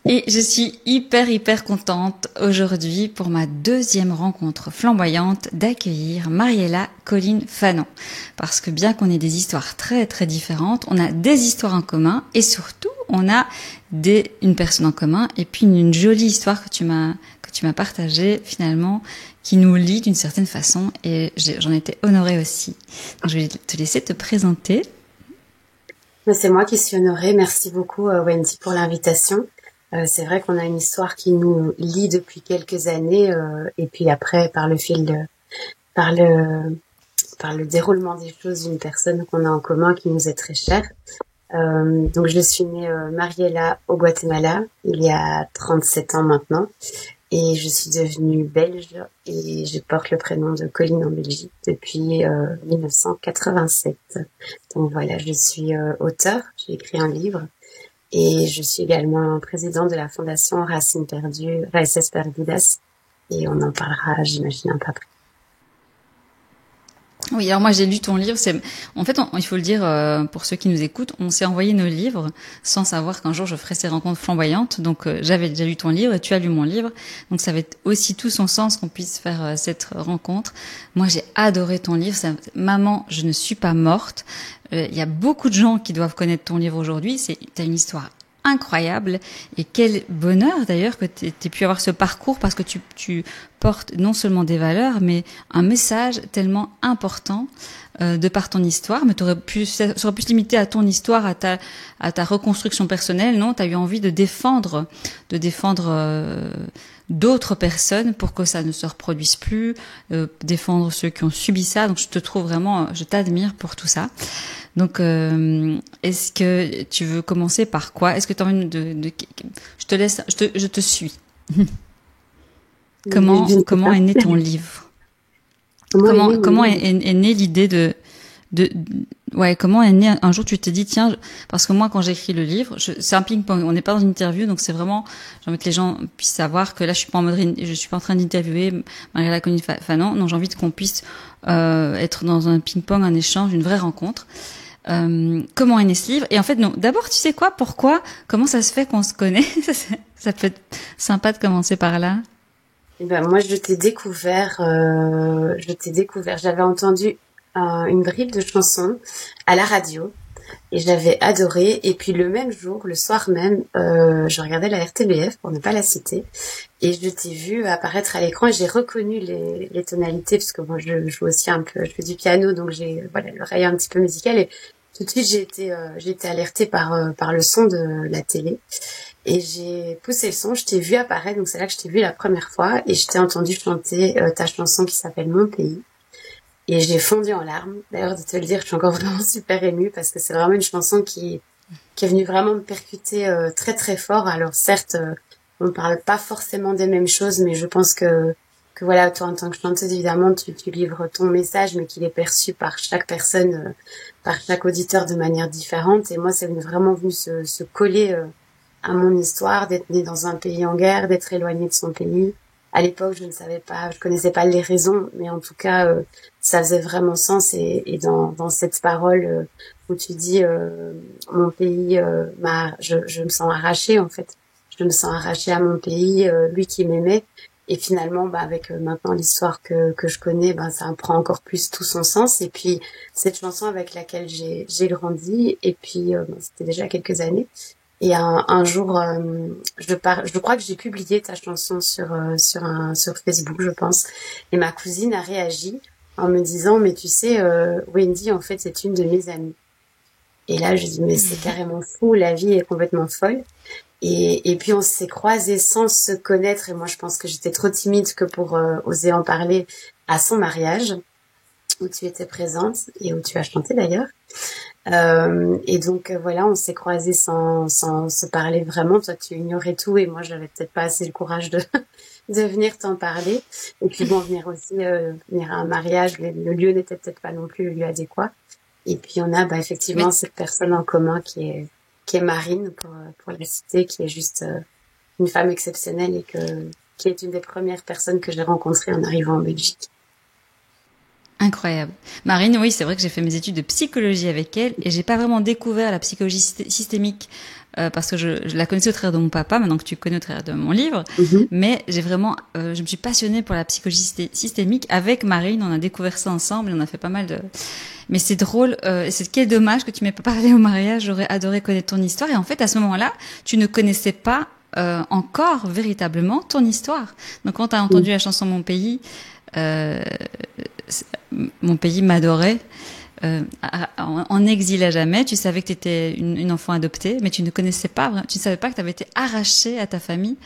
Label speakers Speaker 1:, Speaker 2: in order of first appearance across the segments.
Speaker 1: Et je suis hyper contente aujourd'hui pour ma deuxième rencontre flamboyante d'accueillir Mariella Colline Fanon. Parce que bien qu'on ait des histoires très différentes, on a des histoires en commun et surtout on a une personne en commun et puis une jolie histoire que tu m'as partagée finalement qui nous lie d'une certaine façon et j'en étais honorée aussi. Donc je vais te laisser te présenter.
Speaker 2: Mais c'est moi qui suis honorée. Merci beaucoup, Wendy, pour l'invitation. C'est vrai qu'on a une histoire qui nous lie depuis quelques années, et puis après, par le déroulement des choses, une personne qu'on a en commun qui nous est très chère. Donc, je suis née Mariela au Guatemala il y a 37 ans maintenant, et je suis devenue belge et je porte le prénom de Colline en Belgique depuis 1987. Donc voilà, je suis auteure, j'ai écrit un livre. Et je suis également présidente de la fondation Racines Perdues, Raíces Perdidas. Et on en parlera, j'imagine, un peu après.
Speaker 1: Oui, alors moi j'ai lu ton livre. En fait, il faut le dire pour ceux qui nous écoutent, on s'est envoyé nos livres sans savoir qu'un jour je ferais ces rencontres flamboyantes. Donc j'avais déjà lu ton livre et tu as lu mon livre. Donc ça va être aussi tout son sens qu'on puisse faire cette rencontre. Moi j'ai adoré ton livre. Maman, je ne suis pas morte. Il y a beaucoup de gens qui doivent connaître ton livre aujourd'hui. T'as une histoire incroyable et quel bonheur d'ailleurs que tu aies pu avoir ce parcours parce que tu portes non seulement des valeurs mais un message tellement important de par ton histoire. Mais ça aurait pu se limiter à ton histoire, à ta reconstruction personnelle. Non, tu as eu envie de défendre d'autres personnes pour que ça ne se reproduise plus, défendre ceux qui ont subi ça. Donc je te trouve vraiment, je t'admire pour tout ça. Donc, est-ce que tu veux commencer par quoi? Est-ce que tu as envie je te laisse, je te suis. Comment est né ton livre? Comment est née l'idée ouais, comment est né un jour tu t'es dit tiens, parce que moi quand j'écris le livre, c'est un ping-pong, on n'est pas dans une interview, donc c'est vraiment, j'ai envie que les gens puissent savoir que là je suis pas en train d'interviewer Mariella Colline Fanon, non, j'ai envie qu'on puisse être dans un ping-pong, un échange, une vraie rencontre. Comment est né ce livre? Et en fait, non. D'abord, tu sais quoi? Pourquoi? Comment ça se fait qu'on se connaît? Ça peut être sympa de commencer par là.
Speaker 2: Eh ben, moi, je t'ai découvert. J'avais entendu une bribe de chanson à la radio et j'avais adoré. Et puis le même jour, le soir même, je regardais la RTBF pour ne pas la citer et je t'ai vu apparaître à l'écran et j'ai reconnu les tonalités parce que moi, je joue aussi un peu, je fais du piano, donc j'ai l'oreille un petit peu musicale et tout de suite j'ai été alertée par le son de la télé. Et j'ai poussé le son, je t'ai vu apparaître, donc c'est là que je t'ai vu la première fois, et je t'ai entendu chanter ta chanson qui s'appelle Mon pays. Et j'ai fondu en larmes. D'ailleurs, de te le dire, je suis encore vraiment super émue, parce que c'est vraiment une chanson qui est venue vraiment me percuter très fort. Alors certes, on ne parle pas forcément des mêmes choses, mais je pense que voilà, toi en tant que chanteuse, évidemment, tu livres ton message, mais qu'il est perçu par chaque personne, par chaque auditeur de manière différente. Et moi, c'est vraiment venu se coller à mon histoire d'être née dans un pays en guerre, d'être éloignée de son pays. À l'époque, je connaissais pas les raisons, mais en tout cas, ça faisait vraiment sens. Et dans cette parole où tu dis mon pays, je me sens arrachée en fait. Je me sens arrachée à mon pays, lui qui m'aimait. Et finalement, avec maintenant l'histoire que je connais, ça prend encore plus tout son sens. Et puis cette chanson avec laquelle j'ai grandi, et puis c'était déjà quelques années. Et un jour, je crois que j'ai publié ta chanson sur Facebook, je pense. Et ma cousine a réagi en me disant, mais tu sais, Wendy, en fait, c'est une de mes amies. Et là, je dis, mais c'est carrément fou, la vie est complètement folle. Et puis, on s'est croisés sans se connaître. Et moi, je pense que j'étais trop timide que pour oser en parler à son mariage, où tu étais présente et où tu as chanté d'ailleurs. Et donc voilà, on s'est croisés sans se parler vraiment. Toi, tu ignorais tout et moi, j'avais peut-être pas assez le courage de de venir t'en parler. Et puis bon, venir à un mariage, le lieu n'était peut-être pas non plus le lieu adéquat. Et puis on a effectivement
Speaker 1: Mais
Speaker 2: cette personne en commun qui est Marine pour la citer, qui est juste une femme exceptionnelle et qui est une des premières personnes que j'ai rencontrées en arrivant en Belgique.
Speaker 1: Incroyable. Marine, oui, c'est vrai que j'ai fait mes études de psychologie avec elle et j'ai pas vraiment découvert la psychologie systémique parce que je la connaissais au travers de mon papa, maintenant que tu connais au travers de mon livre,
Speaker 2: Mhm.
Speaker 1: mais j'ai vraiment, je me suis passionnée pour la psychologie systémique avec Marine. On a découvert ça ensemble et on a fait pas mal de. Mais c'est drôle, c'est quel dommage que tu m'aies pas parlé au mariage. J'aurais adoré connaître ton histoire et en fait à ce moment-là, tu ne connaissais pas encore véritablement ton histoire. Donc quand tu as entendu la chanson Mon pays. Euh, Mon pays m'adorait. En exil à jamais, tu savais que tu étais une enfant adoptée, mais tu ne connaissais pas, tu ne savais pas que tu avais été arrachée à ta famille.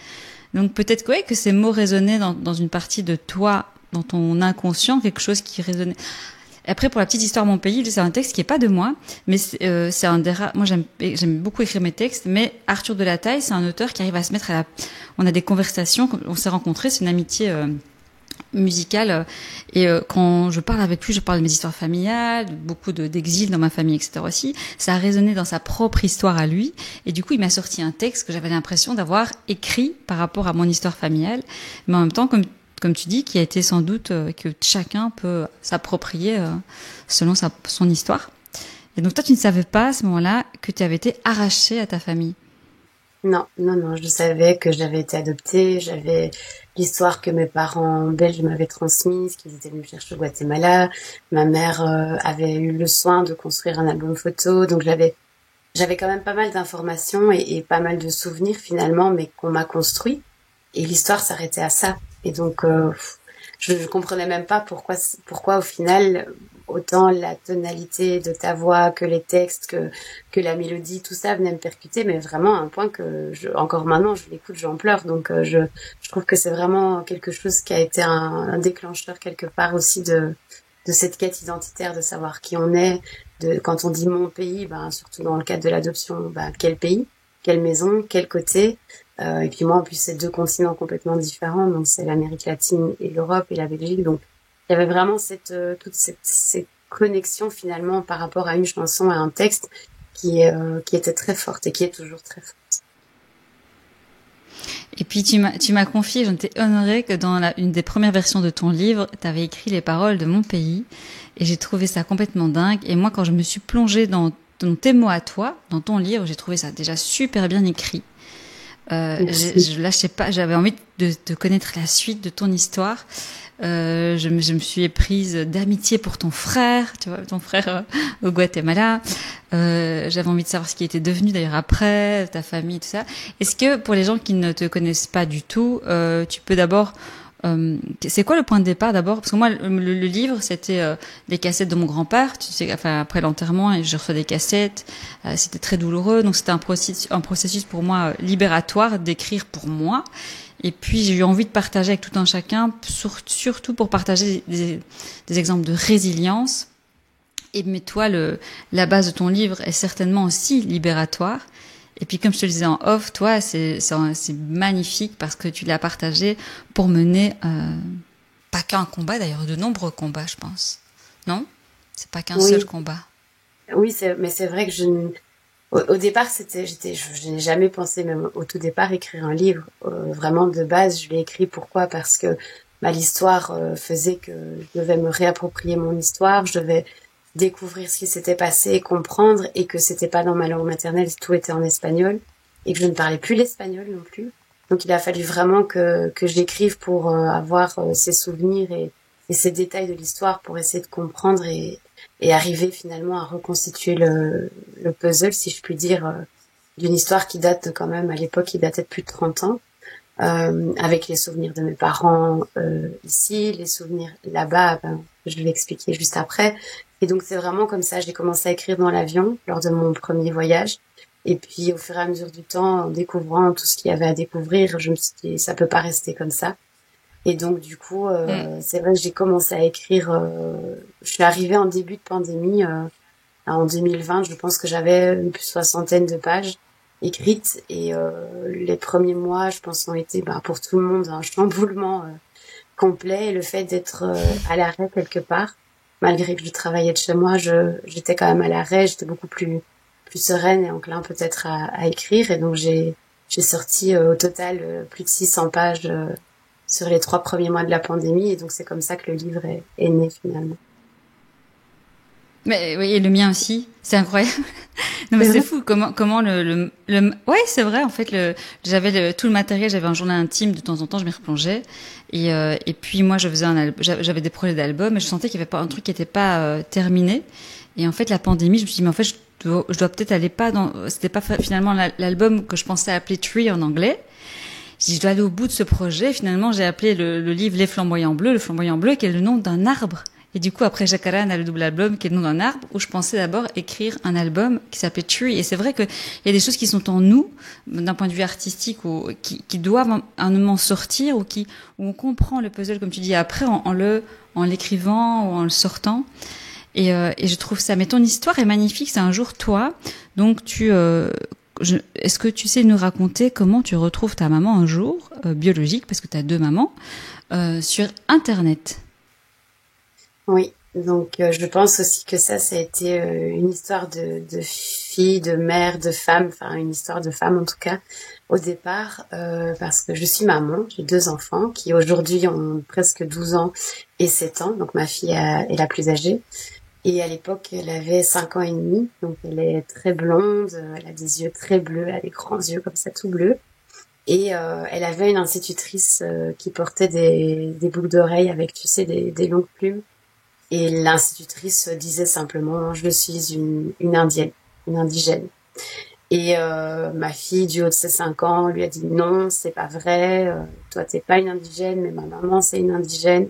Speaker 1: Donc peut-être que, ouais, que ces mots résonnaient dans une partie de toi, dans ton inconscient, quelque chose qui résonnait. Après, pour la petite histoire Mon pays, c'est un texte qui est pas de moi, mais c'est un des rares. Moi, j'aime beaucoup écrire mes textes, mais Arthur de la Taille, c'est un auteur qui arrive à se mettre à la. On a des conversations, on s'est rencontrés, c'est une amitié. Musicale et quand je parle avec lui, je parle de mes histoires familiales, beaucoup d'exil dans ma famille, etc. aussi. Ça a résonné dans sa propre histoire à lui et du coup il m'a sorti un texte que j'avais l'impression d'avoir écrit par rapport à mon histoire familiale, mais en même temps comme tu dis, qui a été sans doute que chacun peut s'approprier selon son histoire. Et donc toi tu ne savais pas à ce moment-là que tu avais été arrachée à ta famille.
Speaker 2: Non, non, non, je savais que j'avais été adoptée, j'avais l'histoire que mes parents belges m'avaient transmise, qu'ils étaient venus me chercher au Guatemala. Ma mère avait eu le soin de construire un album photo, donc j'avais quand même pas mal d'informations et pas mal de souvenirs finalement, mais qu'on m'a construit. Et l'histoire s'arrêtait à ça. Et donc je comprenais même pas pourquoi au final autant la tonalité de ta voix que les textes que la mélodie, tout ça venait me percuter, mais vraiment à un point que encore maintenant je l'écoute, j'en pleure. Donc je trouve que c'est vraiment quelque chose qui a été un déclencheur quelque part aussi de cette quête identitaire, de savoir qui on est, de quand on dit mon pays, ben surtout dans le cadre de l'adoption, ben quel pays, quelle maison, quel côté. Et puis moi en plus c'est deux continents complètement différents, donc c'est l'Amérique latine et l'Europe et la Belgique, donc il y avait vraiment toute cette connexion finalement par rapport à une chanson, à un texte qui était très forte et qui est toujours très forte.
Speaker 1: Et puis tu m'as confié, j'en étais honorée que dans une des premières versions de ton livre, tu avais écrit les paroles de Mon pays et j'ai trouvé ça complètement dingue. Et moi quand je me suis plongée dans tes mots à toi, dans ton livre, j'ai trouvé ça déjà super bien écrit. Je lâchais pas, j'avais envie de connaître la suite de ton histoire. Je me suis éprise d'amitié pour ton frère, tu vois, ton frère au Guatemala. J'avais envie de savoir ce qui était devenu d'ailleurs après, ta famille, tout ça. Est-ce que pour les gens qui ne te connaissent pas du tout, tu peux d'abord c'est quoi le point de départ d'abord? Parce que moi, le livre, c'était des cassettes de mon grand-père. Tu sais, enfin après l'enterrement, et je reçois des cassettes. C'était très douloureux, donc c'était un processus pour moi libératoire d'écrire pour moi. Et puis j'ai eu envie de partager avec tout un chacun, surtout pour partager des exemples de résilience. Et mais toi, la base de ton livre est certainement aussi libératoire. Et puis, comme je te le disais en off, toi, c'est magnifique parce que tu l'as partagé pour mener pas qu'un combat, d'ailleurs, de nombreux combats, je pense. Non? C'est pas qu'un seul combat.
Speaker 2: Oui, mais c'est vrai que au départ, je n'ai jamais pensé, même au tout départ, écrire un livre. Vraiment, de base, je l'ai écrit. Pourquoi? Parce que l'histoire faisait que je devais me réapproprier mon histoire, je devais découvrir ce qui s'était passé, comprendre, et que c'était pas dans ma langue maternelle, tout était en espagnol, et que je ne parlais plus l'espagnol non plus. Donc il a fallu vraiment que j'écrive pour avoir ces souvenirs et ces détails de l'histoire pour essayer de comprendre et arriver finalement à reconstituer le puzzle, si je puis dire, d'une histoire qui date quand même, à l'époque, qui datait de plus de 30 ans, avec les souvenirs de mes parents ici, les souvenirs là-bas, je vais l'expliquer juste après. Et donc c'est vraiment comme ça, j'ai commencé à écrire dans l'avion lors de mon premier voyage. Et puis au fur et à mesure du temps, en découvrant tout ce qu'il y avait à découvrir, je me suis dit ça peut pas rester comme ça. Et donc du coup, c'est vrai que j'ai commencé à écrire. Je suis arrivée en début de pandémie en 2020. Je pense que j'avais une soixantaine de pages écrites et les premiers mois, je pense, ont été pour tout le monde un chamboulement complet. Et le fait d'être à l'arrêt quelque part, malgré que je travaillais de chez moi, j'étais quand même à l'arrêt, j'étais beaucoup plus sereine et enclin peut-être à écrire. Et donc j'ai sorti au total plus de 600 pages sur les 3 premiers mois de la pandémie. Et donc c'est comme ça que le livre est né finalement.
Speaker 1: Mais oui, et le mien aussi. C'est incroyable. Non, mais c'est fou. Comment ouais, c'est vrai. En fait, j'avais tout le matériel. J'avais un journal intime. De temps en temps, je m'y replongeais. Et puis, moi, je faisais j'avais des projets d'albums et je sentais qu'il y avait pas un truc qui était pas terminé. Et en fait, la pandémie, je me suis dit, mais en fait, je dois peut-être aller pas c'était pas finalement l'album que je pensais appeler Tree en anglais. J'ai dit, je dois aller au bout de ce projet. Finalement, j'ai appelé le livre Les Flamboyants Bleus, le flamboyant bleu, qui est le nom d'un arbre. Et du coup, après Jacaranda, on a le double album qui est le nom d'un arbre, où je pensais d'abord écrire un album qui s'appelait Tree. Et c'est vrai qu'il y a des choses qui sont en nous, d'un point de vue artistique, ou qui doivent à un moment sortir, où on comprend le puzzle, comme tu dis, après, en l'écrivant ou en le sortant. Et je trouve ça. Mais ton histoire est magnifique. C'est un jour, toi, donc est-ce que tu sais nous raconter comment tu retrouves ta maman un jour, biologique, parce que tu as 2 mamans, sur Internet?
Speaker 2: Oui, donc je pense aussi que ça a été une histoire de fille, de mère, de femme, enfin une histoire de femme en tout cas, au départ, parce que je suis maman, j'ai 2 enfants qui aujourd'hui ont presque 12 ans et 7 ans, donc ma fille est la plus âgée. Et à l'époque, elle avait 5 ans et demi, donc elle est très blonde, elle a des yeux très bleus, elle a des grands yeux comme ça, tout bleus. Et elle avait une institutrice qui portait des boucles d'oreilles avec, tu sais, des longues plumes. Et l'institutrice disait simplement, je suis une indienne, une indigène. Et ma fille, du haut de ses 5 ans, lui a dit non, c'est pas vrai, toi t'es pas une indigène, mais ma maman c'est une indigène.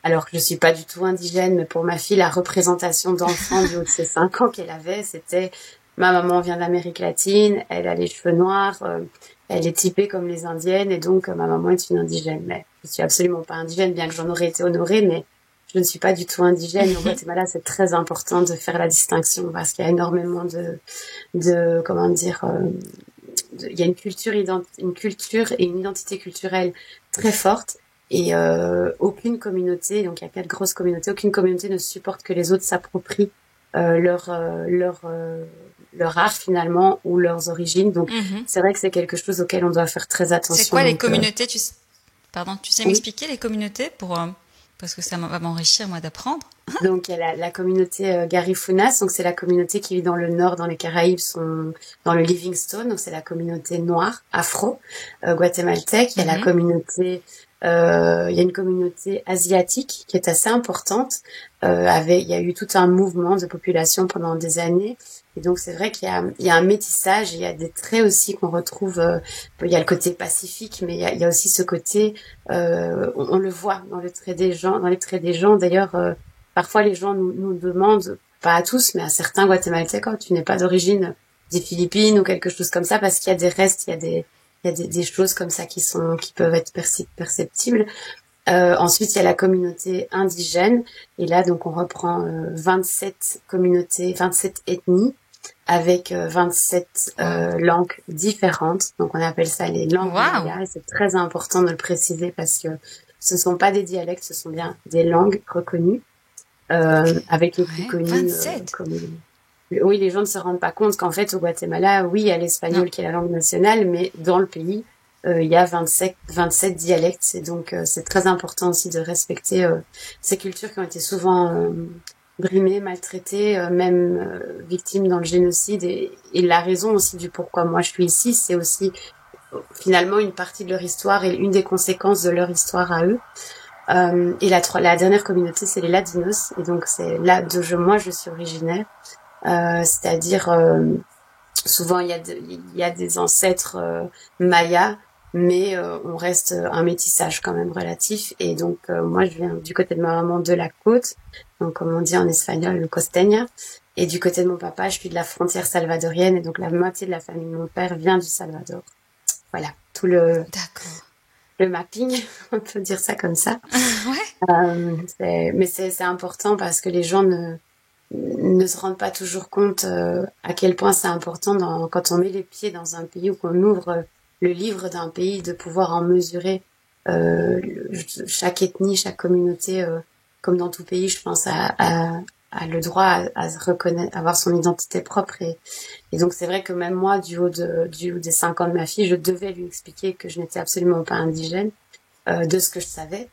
Speaker 2: Alors que je suis pas du tout indigène, mais pour ma fille, la représentation d'enfant du haut de ses 5 ans qu'elle avait, c'était ma maman vient d'Amérique latine, elle a les cheveux noirs, elle est typée comme les indiennes, et donc ma maman est une indigène. Mais je suis absolument pas indigène, bien que j'en aurais été honorée, mais je ne suis pas du tout indigène. Au Guatemala, c'est très important de faire la distinction parce qu'il y a énormément comment dire, il y a une culture et une identité culturelle très forte. Et aucune communauté, donc il y a 4 grosses communautés, aucune communauté ne supporte que les autres s'approprient leur art finalement ou leurs origines. Donc c'est vrai que c'est quelque chose auquel on doit faire très attention.
Speaker 1: C'est quoi les communautés Pardon, tu sais
Speaker 2: oui.
Speaker 1: m'expliquer les communautés parce que ça va m'enrichir moi d'apprendre.
Speaker 2: Donc il y a la communauté Garifunas, donc c'est la communauté qui vit dans le nord, dans les Caraïbes, dans le Livingstone, donc c'est la communauté noire, afro, guatémaltèque. Il y a la communauté il y a une communauté asiatique qui est assez importante. Il y a eu tout un mouvement de population pendant des années. Et donc, c'est vrai qu'il y a un métissage. Il y a des traits aussi qu'on retrouve. Il y a le côté pacifique, mais il y a aussi ce côté, on le voit dans les traits des gens. D'ailleurs, parfois, les gens nous demandent, pas à tous, mais à certains Guatémaltèques, quand tu n'es pas d'origine des Philippines ou quelque chose comme ça, parce qu'il y a des restes, il y a des choses comme ça qui peuvent être perceptibles. Ensuite, il y a la communauté indigène. Et là, donc, on reprend 27 communautés, 27 ethnies avec 27 langues différentes. Donc, on appelle ça les langues Maya. Et c'est très important de le préciser parce que ce ne sont pas des dialectes, ce sont bien des langues reconnues. Avec les plus connues.
Speaker 1: 27.
Speaker 2: Oui, les gens ne se rendent pas compte qu'en fait, au Guatemala, oui, il y a l'espagnol qui est la langue nationale, mais dans le pays, il y a 27 dialectes. Et donc, c'est très important aussi de respecter ces cultures qui ont été souvent brimées, maltraitées, même victimes dans le génocide. Et la raison aussi du pourquoi moi je suis ici, c'est aussi finalement une partie de leur histoire et une des conséquences de leur histoire à eux. Et la dernière communauté, c'est les Ladinos. Et donc, c'est là moi je suis originaire. C'est-à-dire souvent il y a des ancêtres mayas, mais on reste un métissage quand même relatif. Et donc moi je viens du côté de ma maman de la côte, donc comme on dit en espagnol le costeña, et du côté de mon papa je suis de la frontière salvadorienne, et donc la moitié de la famille de mon père vient du Salvador. Voilà, tout le mapping, on peut dire ça comme ça. Ouais. Mais c'est important parce que les gens ne se rendent pas toujours compte à quel point c'est important quand on met les pieds dans un pays ou qu'on ouvre le livre d'un pays, de pouvoir en mesurer chaque ethnie, chaque communauté, comme dans tout pays, je pense a le droit à se reconnaître, à avoir son identité propre. Et donc c'est vrai que même moi, du haut des 5 ans de ma fille, je devais lui expliquer que je n'étais absolument pas indigène, de ce que je savais.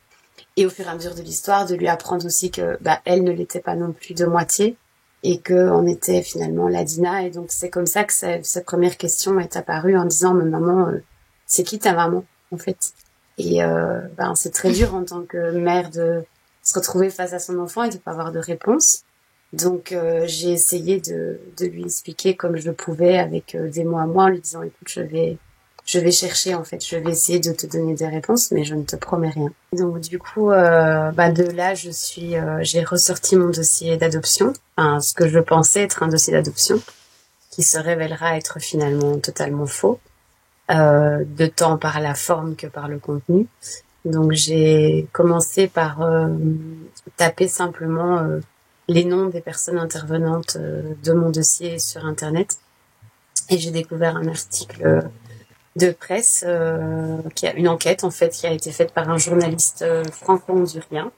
Speaker 2: Et au fur et à mesure de l'histoire, de lui apprendre aussi que elle ne l'était pas non plus de moitié. et que on était finalement Ladina. Et donc c'est comme ça que cette première question est apparue en disant mais maman, c'est qui ta maman en fait? Et c'est très dur en tant que mère de se retrouver face à son enfant et de pas avoir de réponse. Donc j'ai essayé de lui expliquer comme je le pouvais avec des mots à moi en lui disant écoute je vais chercher en fait, je vais essayer de te donner des réponses mais je ne te promets rien. Donc du coup de là j'ai ressorti mon dossier d'adoption, ce que je pensais être un dossier d'adoption qui se révélera être finalement totalement faux, de tant par la forme que par le contenu. Donc j'ai commencé par taper simplement les noms des personnes intervenantes de mon dossier sur Internet. Et j'ai découvert un article de presse qui a une enquête en fait qui a été faite par un journaliste franco-hondurien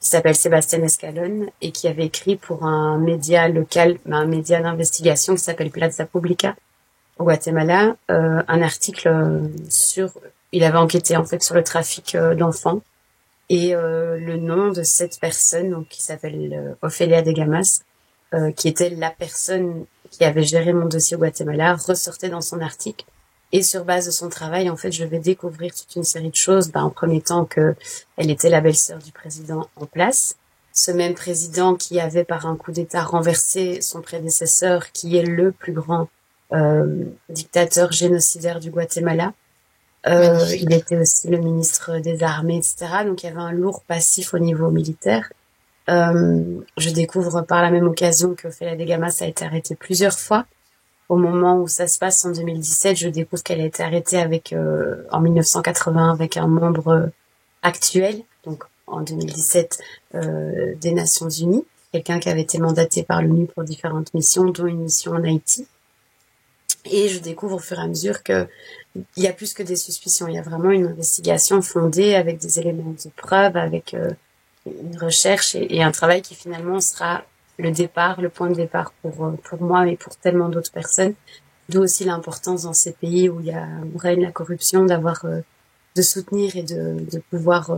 Speaker 2: qui s'appelle Sébastien Escalon et qui avait écrit pour un média local, un média d'investigation qui s'appelle Plaza Publica au Guatemala, un article il avait enquêté en fait sur le trafic d'enfants. Et le nom de cette personne, donc qui s'appelle Ofelia de Gamas, qui était la personne qui avait géré mon dossier au Guatemala, ressortait dans son article. Et sur base de son travail, en fait, je vais découvrir toute une série de choses. En premier temps, que elle était la belle-sœur du président en place. Ce même président qui avait, par un coup d'État, renversé son prédécesseur, qui est le plus grand dictateur génocidaire du Guatemala. Il était aussi le ministre des Armées, etc. Donc, il y avait un lourd passif au niveau militaire. Je découvre par la même occasion que Ofelia de Gamas a été arrêtée plusieurs fois. Au moment où ça se passe en 2017, je découvre qu'elle a été arrêtée en 1980 avec un membre actuel, donc en 2017, des Nations Unies, quelqu'un qui avait été mandaté par l'ONU pour différentes missions, dont une mission en Haïti. Et je découvre au fur et à mesure que il y a plus que des suspicions, il y a vraiment une investigation fondée avec des éléments de preuve, avec une recherche et un travail qui finalement sera le point de départ pour moi et pour tellement d'autres personnes. D'où aussi l'importance dans ces pays où où règne la corruption de soutenir et de pouvoir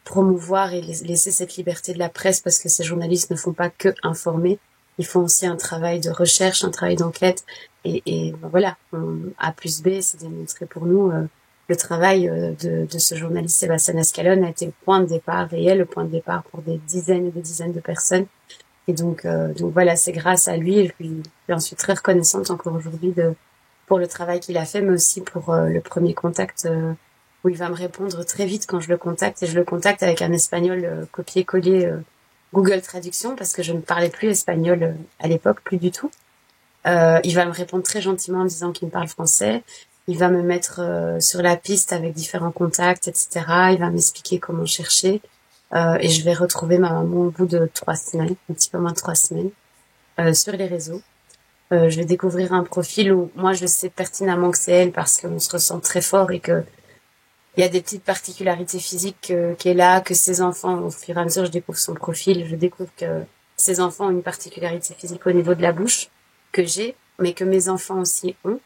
Speaker 2: promouvoir et laisser cette liberté de la presse, parce que ces journalistes ne font pas que informer, ils font aussi un travail de recherche, un travail d'enquête et voilà, A plus B, c'est démontré pour nous. Le travail de ce journaliste Sébastien Escalon a été le point de départ et est le point de départ pour des dizaines et des dizaines de personnes. Et donc voilà, c'est grâce à lui, et je suis ensuite très reconnaissante encore aujourd'hui pour le travail qu'il a fait, mais aussi pour le premier contact où il va me répondre très vite quand je le contacte, et je le contacte avec un espagnol copier-coller Google Traduction, parce que je ne parlais plus espagnol à l'époque, plus du tout. Il va me répondre très gentiment en disant qu'il me parle français. Il va me mettre sur la piste avec différents contacts, etc. Il va m'expliquer comment chercher. Et je vais retrouver ma maman au bout de 3 semaines, un petit peu moins de 3 semaines, sur les réseaux. Je vais découvrir un profil où moi je sais pertinemment que c'est elle, parce qu'on se ressent très fort et que il y a des petites particularités physiques qu'elle a, que ses enfants, au fur et à mesure je découvre son profil, je découvre que ses enfants ont une particularité physique au niveau de la bouche que j'ai, mais que mes enfants aussi ont.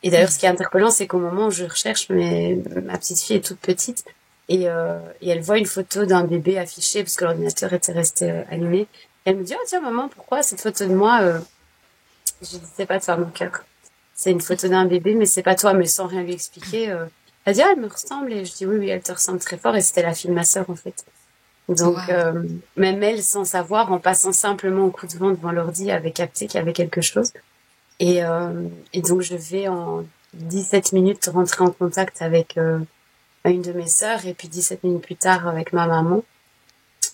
Speaker 2: Et d'ailleurs, ce qui est interpellant, c'est qu'au moment où je recherche, ma petite fille est toute petite, et elle voit une photo d'un bébé affiché, parce que l'ordinateur était resté allumé. Et elle me dit, oh tiens maman, pourquoi cette photo de moi Je dis, c'est pas toi mon cœur. C'est une photo d'un bébé, mais c'est pas toi, mais sans rien lui expliquer. Elle dit, ah, elle me ressemble, et je dis, oui, elle te ressemble très fort, et c'était la fille de ma sœur en fait. Donc même elle, sans savoir, en passant simplement au coup de vent devant l'ordi, avait capté qu'il y avait quelque chose. Et donc je vais en 17 minutes rentrer en contact avec une de mes sœurs, et puis 17 minutes plus tard avec ma maman.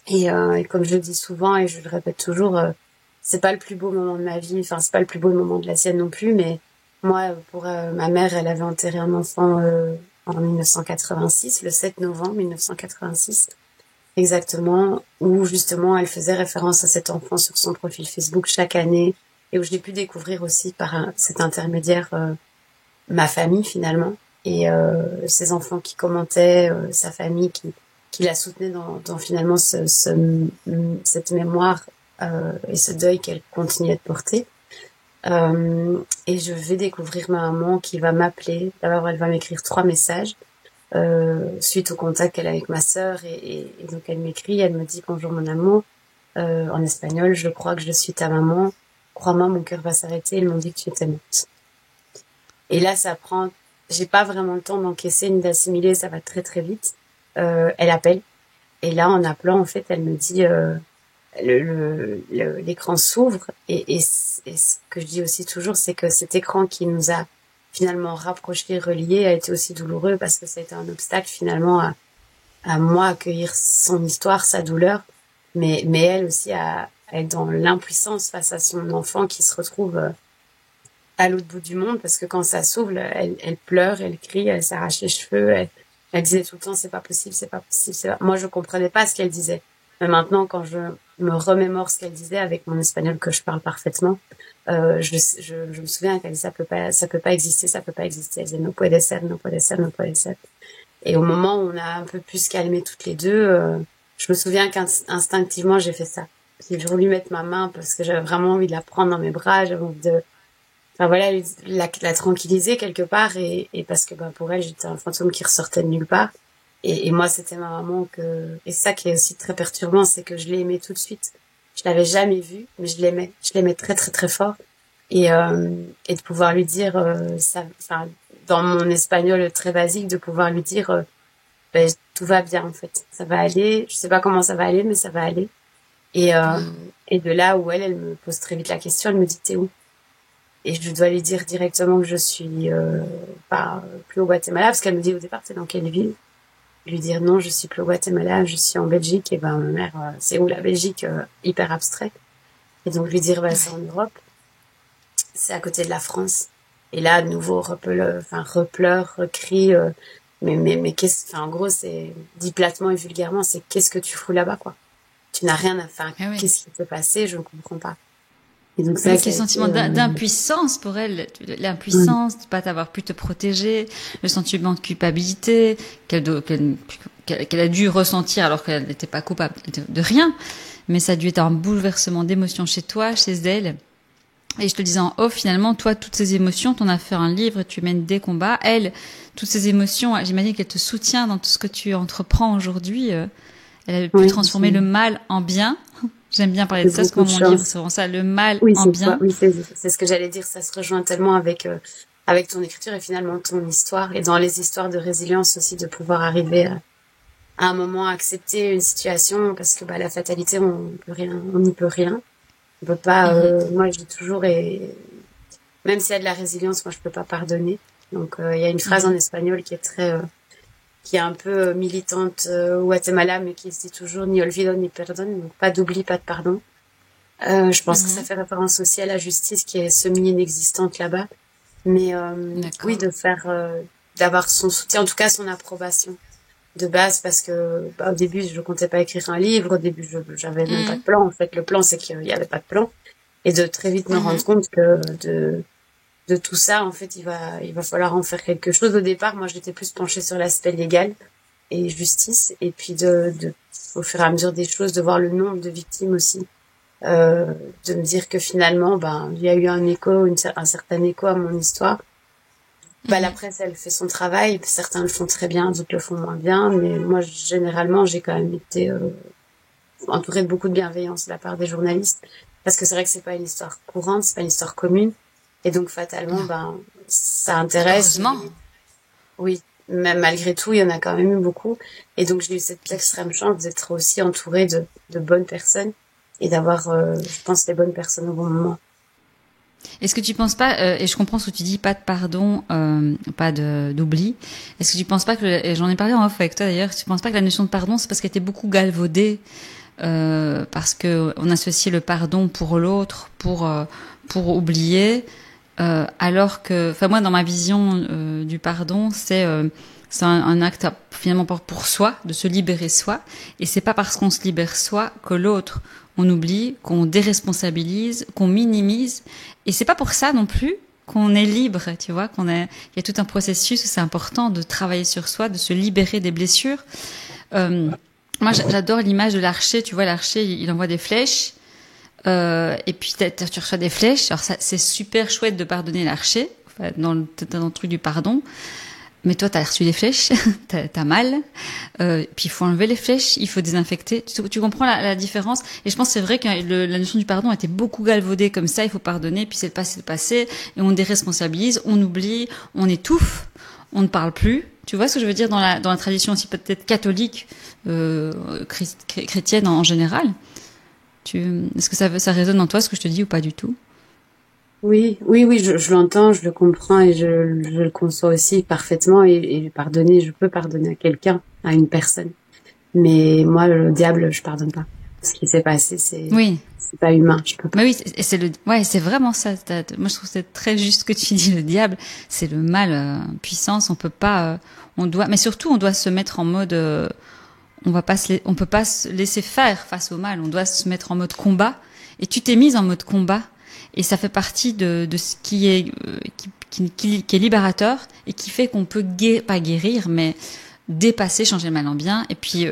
Speaker 2: Et comme je le dis souvent et je le répète toujours, c'est pas le plus beau moment de ma vie, enfin c'est pas le plus beau moment de la sienne non plus, mais moi pour ma mère, elle avait enterré un enfant en 1986, le 7 novembre 1986 exactement, où justement elle faisait référence à cet enfant sur son profil Facebook chaque année, et où je l'ai pu découvrir aussi par cet intermédiaire ma famille finalement, et ses enfants qui commentaient, sa famille qui la soutenait dans finalement cette mémoire et ce deuil qu'elle continuait de porter. Et je vais découvrir ma maman qui va m'appeler. D'abord, elle va m'écrire 3 messages suite au contact qu'elle a avec ma sœur, et donc elle m'écrit, elle me dit: bonjour mon amour, en espagnol, je crois que je suis ta maman. Crois-moi, mon cœur va s'arrêter. Ils m'ont dit que tu étais morte. Et là, j'ai pas vraiment le temps d'encaisser ni d'assimiler, ça va très très vite. Elle appelle. Et là, en appelant, en fait, elle me dit, l'écran s'ouvre. Et ce que je dis aussi toujours, c'est que cet écran qui nous a finalement rapprochés, reliés, a été aussi douloureux parce que ça a été un obstacle finalement à moi accueillir son histoire, sa douleur, mais elle aussi à être dans l'impuissance face à son enfant qui se retrouve à l'autre bout du monde, parce que quand ça s'ouvre, elle pleure, elle crie, elle s'arrache les cheveux, elle disait tout le temps c'est pas possible, c'est pas possible, c'est pas... Moi je comprenais pas ce qu'elle disait. Mais maintenant quand je me remémore ce qu'elle disait avec mon espagnol que je parle parfaitement, je me souviens qu'elle disait ça peut pas exister, ça peut pas exister. Elle disait no puede ser, no puede ser, no puede ser. Et au moment où on a un peu plus calmé toutes les deux, je me souviens qu'instinctivement j'ai fait ça. J'ai voulu mettre ma main parce que j'avais vraiment envie de la prendre dans mes bras, j'avais envie de, enfin voilà, la tranquilliser quelque part, et parce que pour elle j'étais un fantôme qui ressortait de nulle part. Et moi c'était ma maman et ça qui est aussi très perturbant, c'est que je l'ai aimée tout de suite. Je l'avais jamais vue, mais je l'aimais très très très fort. Et de pouvoir lui dire ça, enfin dans mon espagnol très basique, de pouvoir lui dire tout va bien en fait, ça va aller, je sais pas comment ça va aller mais ça va aller. Et de là où elle me pose très vite la question, elle me dit t'es où? Et je dois lui dire directement que je suis plus au Guatemala, parce qu'elle me dit au départ t'es dans quelle ville? Lui dire non, je suis plus au Guatemala, je suis en Belgique. Et ma mère, c'est où la Belgique? Hyper abstrait. Et donc lui dire c'est en Europe, c'est à côté de la France. Et là, de nouveau, repleure, recrie, mais en gros, c'est, dit platement et vulgairement, c'est qu'est-ce que tu fous là-bas, quoi? Tu n'as rien à faire. Ah oui. Qu'est-ce qui s'est passé? Je ne comprends pas.
Speaker 1: Et donc, ça, le sentiment d'impuissance pour elle, l'impuissance de pas t'avoir pu te protéger, le sentiment de culpabilité qu'elle a dû ressentir alors qu'elle n'était pas coupable de rien, mais ça a dû être un bouleversement d'émotions chez toi, chez elle. Et je te disais en off, finalement, toi, toutes ces émotions, t'en as fait un livre, tu mènes des combats. Elle, toutes ces émotions, j'imagine qu'elle te soutient dans tout ce que tu entreprends aujourd'hui. Elle a pu transformer le mal en bien. J'aime bien parler de ça, parce que mon livre, c'est vraiment ça, le mal en bien.
Speaker 2: Oui, c'est ce que j'allais dire. Ça se rejoint tellement avec ton écriture et finalement ton histoire. Et dans les histoires de résilience aussi, de pouvoir arriver à un moment à accepter une situation, parce que la fatalité, on n'y peut rien. On peut pas, moi je dis toujours, même s'il y a de la résilience, moi je peux pas pardonner. Donc il y a une phrase en espagnol qui est un peu militante au Guatemala, mais qui se dit toujours ni olvido ni perdón, donc pas d'oubli, pas de pardon. Je pense que ça fait référence aussi à la justice qui est semi-inexistante là-bas. Mais oui, d'avoir son soutien, en tout cas son approbation de base, parce que au début je comptais pas écrire un livre, au début j'avais même pas de plan. En fait, le plan c'est qu'il y avait pas de plan, et de très vite me rendre compte que de tout ça, en fait, il va falloir en faire quelque chose. Au départ, moi j'étais plus penchée sur l'aspect légal et justice, et puis au fur et à mesure des choses, de voir le nombre de victimes aussi, de me dire que finalement il y a eu un certain écho à mon histoire. La presse, elle fait son travail. Certains le font très bien, d'autres le font moins bien. Mais moi, généralement, j'ai quand même été entourée de beaucoup de bienveillance de la part des journalistes. Parce que c'est vrai que c'est pas une histoire courante, c'est pas une histoire commune. Et donc, fatalement, ça intéresse.
Speaker 1: Heureusement.
Speaker 2: Oui. Mais malgré tout, il y en a quand même eu beaucoup. Et donc, j'ai eu cette extrême chance d'être aussi entourée de bonnes personnes. Et d'avoir, je pense, les bonnes personnes au bon moment.
Speaker 1: Est-ce que tu penses pas, et je comprends ce que tu dis, pas de pardon, pas d'oubli. Est-ce que tu penses pas et j'en ai parlé en off avec toi d'ailleurs, tu penses pas que la notion de pardon, c'est parce qu'elle était beaucoup galvaudée, parce que on associait le pardon pour l'autre, pour oublier, alors que, moi dans ma vision du pardon, c'est un acte finalement pour soi, de se libérer soi, et c'est pas parce qu'on se libère soi que l'autre on oublie, qu'on déresponsabilise, qu'on minimise, et c'est pas pour ça non plus qu'on est libre, tu vois, il y a tout un processus où c'est important de travailler sur soi, de se libérer des blessures. Moi j'adore l'image de l'archer, tu vois, l'archer il envoie des flèches, et puis tu reçois des flèches. Alors ça, c'est super chouette de pardonner l'archer, dans le truc du pardon. Mais toi, t'as reçu des flèches, t'as mal, puis il faut enlever les flèches, il faut désinfecter. Tu comprends la différence? Et je pense que c'est vrai que la notion du pardon a été beaucoup galvaudée comme ça, il faut pardonner, puis c'est le passé, et on déresponsabilise, on oublie, on étouffe, on ne parle plus. Tu vois ce que je veux dire dans la tradition aussi peut-être catholique, chrétienne en général? Est-ce que ça résonne en toi ce que je te dis ou pas du tout?
Speaker 2: Oui, je l'entends, je le comprends et je le conçois aussi parfaitement et pardonner, je peux pardonner à quelqu'un, à une personne. Mais moi, le diable, je pardonne pas. Ce qui s'est passé,
Speaker 1: Oui.
Speaker 2: c'est pas humain, je peux pas.
Speaker 1: Mais oui, c'est vraiment ça. Moi, je trouve que c'est très juste ce que tu dis. Le diable, c'est le mal, puissance. On peut pas, mais surtout, on doit se mettre en mode, on peut pas se laisser faire face au mal. On doit se mettre en mode combat. Et tu t'es mise en mode combat. Et ça fait partie de ce qui est, qui est libérateur et qui fait qu'on peut pas guérir, mais dépasser, changer le mal en bien. Et puis,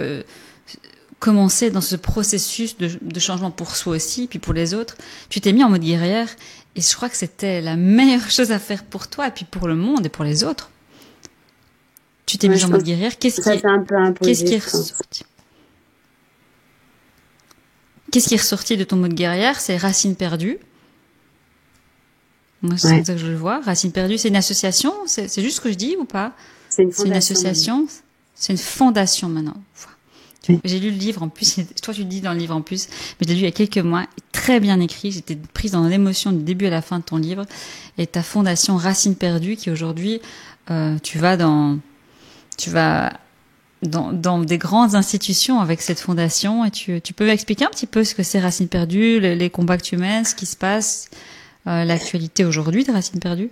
Speaker 1: commencer dans ce processus de changement pour soi aussi, puis pour les autres. Tu t'es mis en mode guerrière, et je crois que c'était la meilleure chose à faire pour toi, et puis pour le monde et pour les autres. Tu t'es mis en mode guerrière. Qu'est-ce qui est ressorti? Qu'est-ce qui est ressorti de ton mode guerrière? C'est Racines perdues. Moi, c'est comme ça que je le vois. Racines perdues, c'est une association? C'est juste ce que je dis ou pas?
Speaker 2: C'est une
Speaker 1: association. C'est une fondation maintenant. J'ai lu le livre en plus, toi tu le dis dans le livre en plus, mais je l'ai lu il y a quelques mois, très bien écrit, j'étais prise dans l'émotion du début à la fin de ton livre, et ta fondation Racines perdues qui aujourd'hui, tu vas dans des grandes institutions avec cette fondation, et tu peux m'expliquer un petit peu ce que c'est Racines perdues, les combats que tu mènes, ce qui se passe, l'actualité aujourd'hui de Racines perdues?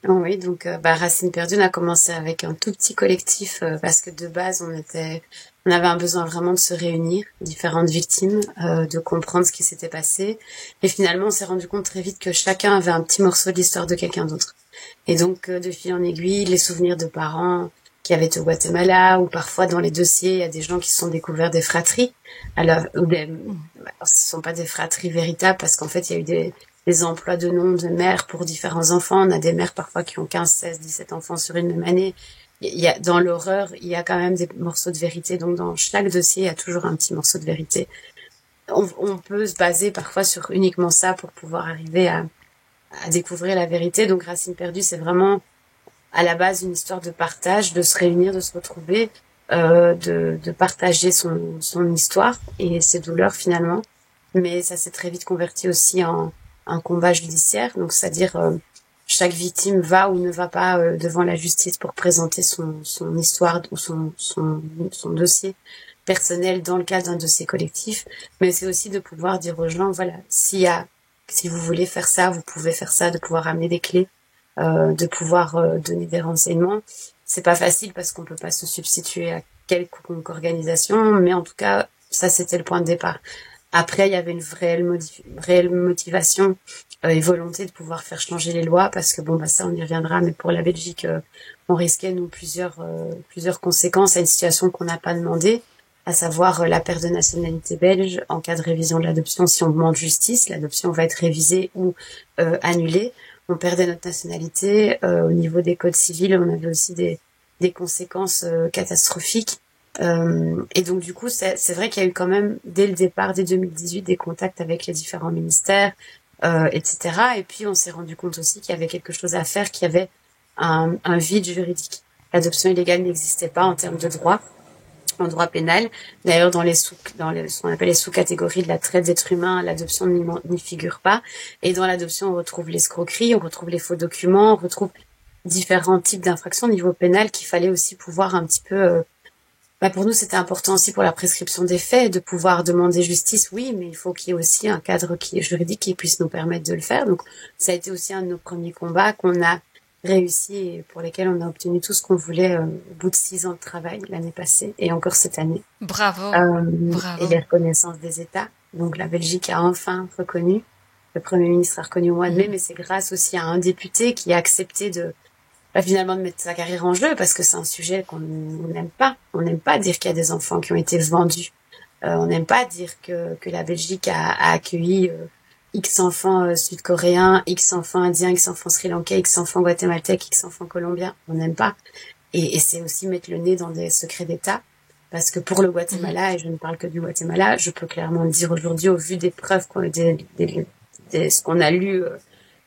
Speaker 2: Oui, donc Racines perdues, on a commencé avec un tout petit collectif parce que de base on avait un besoin vraiment de se réunir, différentes victimes, de comprendre ce qui s'était passé, et finalement on s'est rendu compte très vite que chacun avait un petit morceau de l'histoire de quelqu'un d'autre. Et donc de fil en aiguille, les souvenirs de parents qui avaient été au Guatemala, ou parfois dans les dossiers, il y a des gens qui se sont découverts des fratries, ce sont pas des fratries véritables parce qu'en fait il y a eu des emplois de noms de mères pour différents enfants. On a des mères parfois qui ont 15, 16, 17 enfants sur une même année. Dans l'horreur, il y a quand même des morceaux de vérité. Donc, dans chaque dossier, il y a toujours un petit morceau de vérité. On peut se baser parfois sur uniquement ça pour pouvoir arriver à découvrir la vérité. Donc, Racines perdues, c'est vraiment à la base une histoire de partage, de se réunir, de se retrouver, de partager son histoire et ses douleurs finalement. Mais ça s'est très vite converti aussi en un combat judiciaire, donc c'est-à-dire chaque victime va ou ne va pas devant la justice pour présenter son histoire ou son dossier personnel dans le cadre d'un dossier collectif, mais c'est aussi de pouvoir dire aux gens, voilà, si vous voulez faire ça, vous pouvez faire ça, de pouvoir amener des clés, de pouvoir donner des renseignements. C'est pas facile parce qu'on peut pas se substituer à quelconque organisation, mais en tout cas, ça c'était le point de départ. Après, il y avait une réelle motivation et volonté de pouvoir faire changer les lois parce que ça on y reviendra, mais pour la Belgique, on risquait nous plusieurs conséquences à une situation qu'on n'a pas demandé, à savoir la perte de nationalité belge en cas de révision de l'adoption. Si on demande justice, l'adoption va être révisée ou annulée. On perdait notre nationalité. Au niveau des codes civils, on avait aussi des conséquences catastrophiques. Et donc du coup, c'est vrai qu'il y a eu quand même dès le départ, dès 2018, des contacts avec les différents ministères, etc. Et puis on s'est rendu compte aussi qu'il y avait quelque chose à faire, qu'il y avait un vide juridique. L'adoption illégale n'existait pas en termes de droit, en droit pénal. D'ailleurs, dans ce qu'on appelle les sous-catégories de la traite d'êtres humains, l'adoption n'y figure pas. Et dans l'adoption, on retrouve l'escroquerie, on retrouve les faux documents, on retrouve différents types d'infractions au niveau pénal qu'il fallait aussi pouvoir un petit peu pour nous, c'était important aussi pour la prescription des faits de pouvoir demander justice, oui, mais il faut qu'il y ait aussi un cadre juridique qui puisse nous permettre de le faire. Donc, ça a été aussi un de nos premiers combats qu'on a réussi et pour lesquels on a obtenu tout ce qu'on voulait au bout de 6 ans de travail l'année passée et encore cette année.
Speaker 1: Bravo.
Speaker 2: Et les reconnaissances des États. Donc, la Belgique a enfin reconnu. Le Premier ministre a reconnu au mois de mai, mais c'est grâce aussi à un député qui a accepté finalement de mettre sa carrière en jeu parce que c'est un sujet qu'on n'aime pas. On n'aime pas dire qu'il y a des enfants qui ont été vendus. On n'aime pas dire que la Belgique a accueilli X enfants sud-coréens, X enfants indiens, X enfants sri-lankais, X enfants guatémaltèques, X enfants colombiens. On n'aime pas. Et c'est aussi mettre le nez dans des secrets d'État. Parce que pour le Guatemala, et je ne parle que du Guatemala, je peux clairement le dire aujourd'hui au vu des preuves, ce qu'on a lu,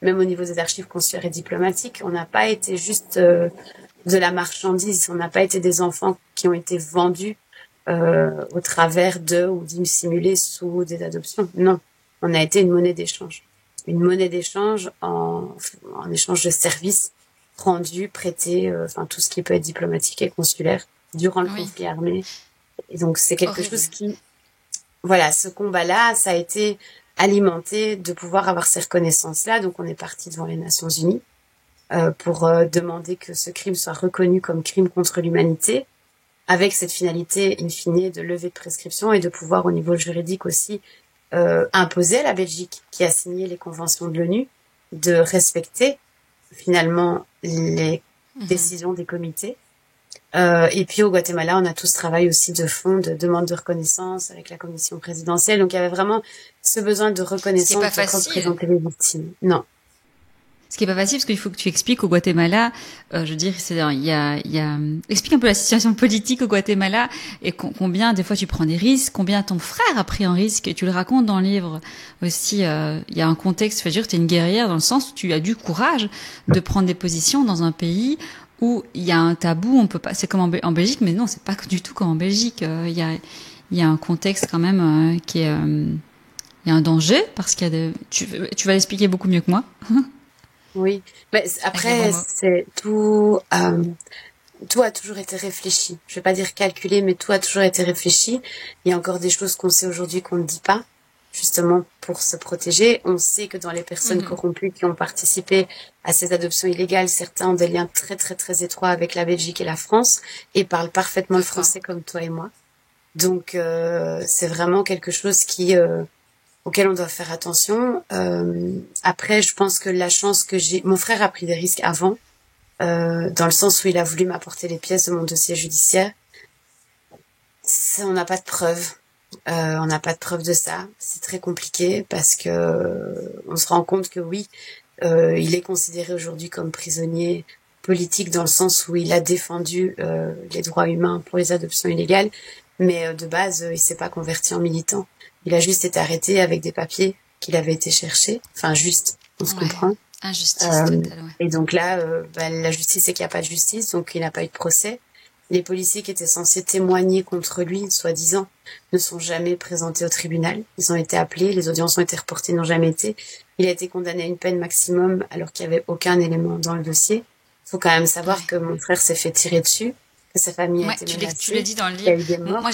Speaker 2: même au niveau des archives consulaires et diplomatiques, on n'a pas été juste de la marchandise, on n'a pas été des enfants qui ont été vendus au travers de ou dissimulés sous des adoptions. Non, on a été une monnaie d'échange. Une monnaie d'échange en échange de services rendus, prêtés, enfin tout ce qui peut être diplomatique et consulaire durant le conflit armé. Et donc c'est quelque chose qui, voilà, ce combat-là, ça a été alimenté de pouvoir avoir ces reconnaissances-là. Donc on est parti devant les Nations Unies pour demander que ce crime soit reconnu comme crime contre l'humanité, avec cette finalité in fine de levée de prescription et de pouvoir au niveau juridique aussi imposer à la Belgique, qui a signé les conventions de l'ONU, de respecter finalement les décisions des comités. Et puis au Guatemala, on a tout ce travail aussi de fond, de demande de reconnaissance avec la commission présidentielle. Donc il y avait vraiment ce besoin de reconnaissance pour représenter les victimes. Non.
Speaker 1: Ce qui est pas facile, parce qu'il faut que tu expliques au Guatemala, je veux dire, explique un peu la situation politique au Guatemala et combien des fois tu prends des risques, combien ton frère a pris un risque, et tu le racontes dans le livre aussi. Il y a un contexte, je veux dire, tu es une guerrière dans le sens où tu as du courage de prendre des positions dans un pays où il y a un tabou, on peut pas, c'est comme en Belgique, mais non, c'est pas du tout comme en Belgique. Il y a un contexte quand même qui est, il y a un danger parce qu'il y a tu vas l'expliquer beaucoup mieux que moi.
Speaker 2: Oui, mais après c'est tout. Tout a toujours été réfléchi. Je vais pas dire calculé, mais tout a toujours été réfléchi. Il y a encore des choses qu'on sait aujourd'hui qu'on ne dit pas, justement pour se protéger. On sait que dans les personnes corrompues qui ont participé à ces adoptions illégales, certains ont des liens très très très étroits avec la Belgique et la France et parlent parfaitement le français comme toi et moi. Donc c'est vraiment quelque chose qui auquel on doit faire attention. Après, je pense que la chance que j'ai... Mon frère a pris des risques avant, dans le sens où il a voulu m'apporter les pièces de mon dossier judiciaire. Ça, on n'a pas de preuves. On n'a pas de preuves de ça. C'est très compliqué parce que on se rend compte que oui, il est considéré aujourd'hui comme prisonnier politique dans le sens où il a défendu les droits humains pour les adoptions illégales, mais de base, il s'est pas converti en militant. Il a juste été arrêté avec des papiers qu'il avait été chercher. Enfin, juste, on se comprend.
Speaker 1: Injustice totale, ouais.
Speaker 2: Et donc là, la justice, c'est qu'il n'y a pas de justice, donc il n'a pas eu de procès. Les policiers qui étaient censés témoigner contre lui, soi-disant, ne sont jamais présentés au tribunal. Ils ont été appelés, les audiences ont été reportées, n'ont jamais été. Il a été condamné à une peine maximum alors qu'il n'y avait aucun élément dans le dossier. Il faut quand même savoir que mon frère s'est fait tirer dessus, que sa famille a été menacée.
Speaker 1: Tu l'as dit dans le livre. Moi,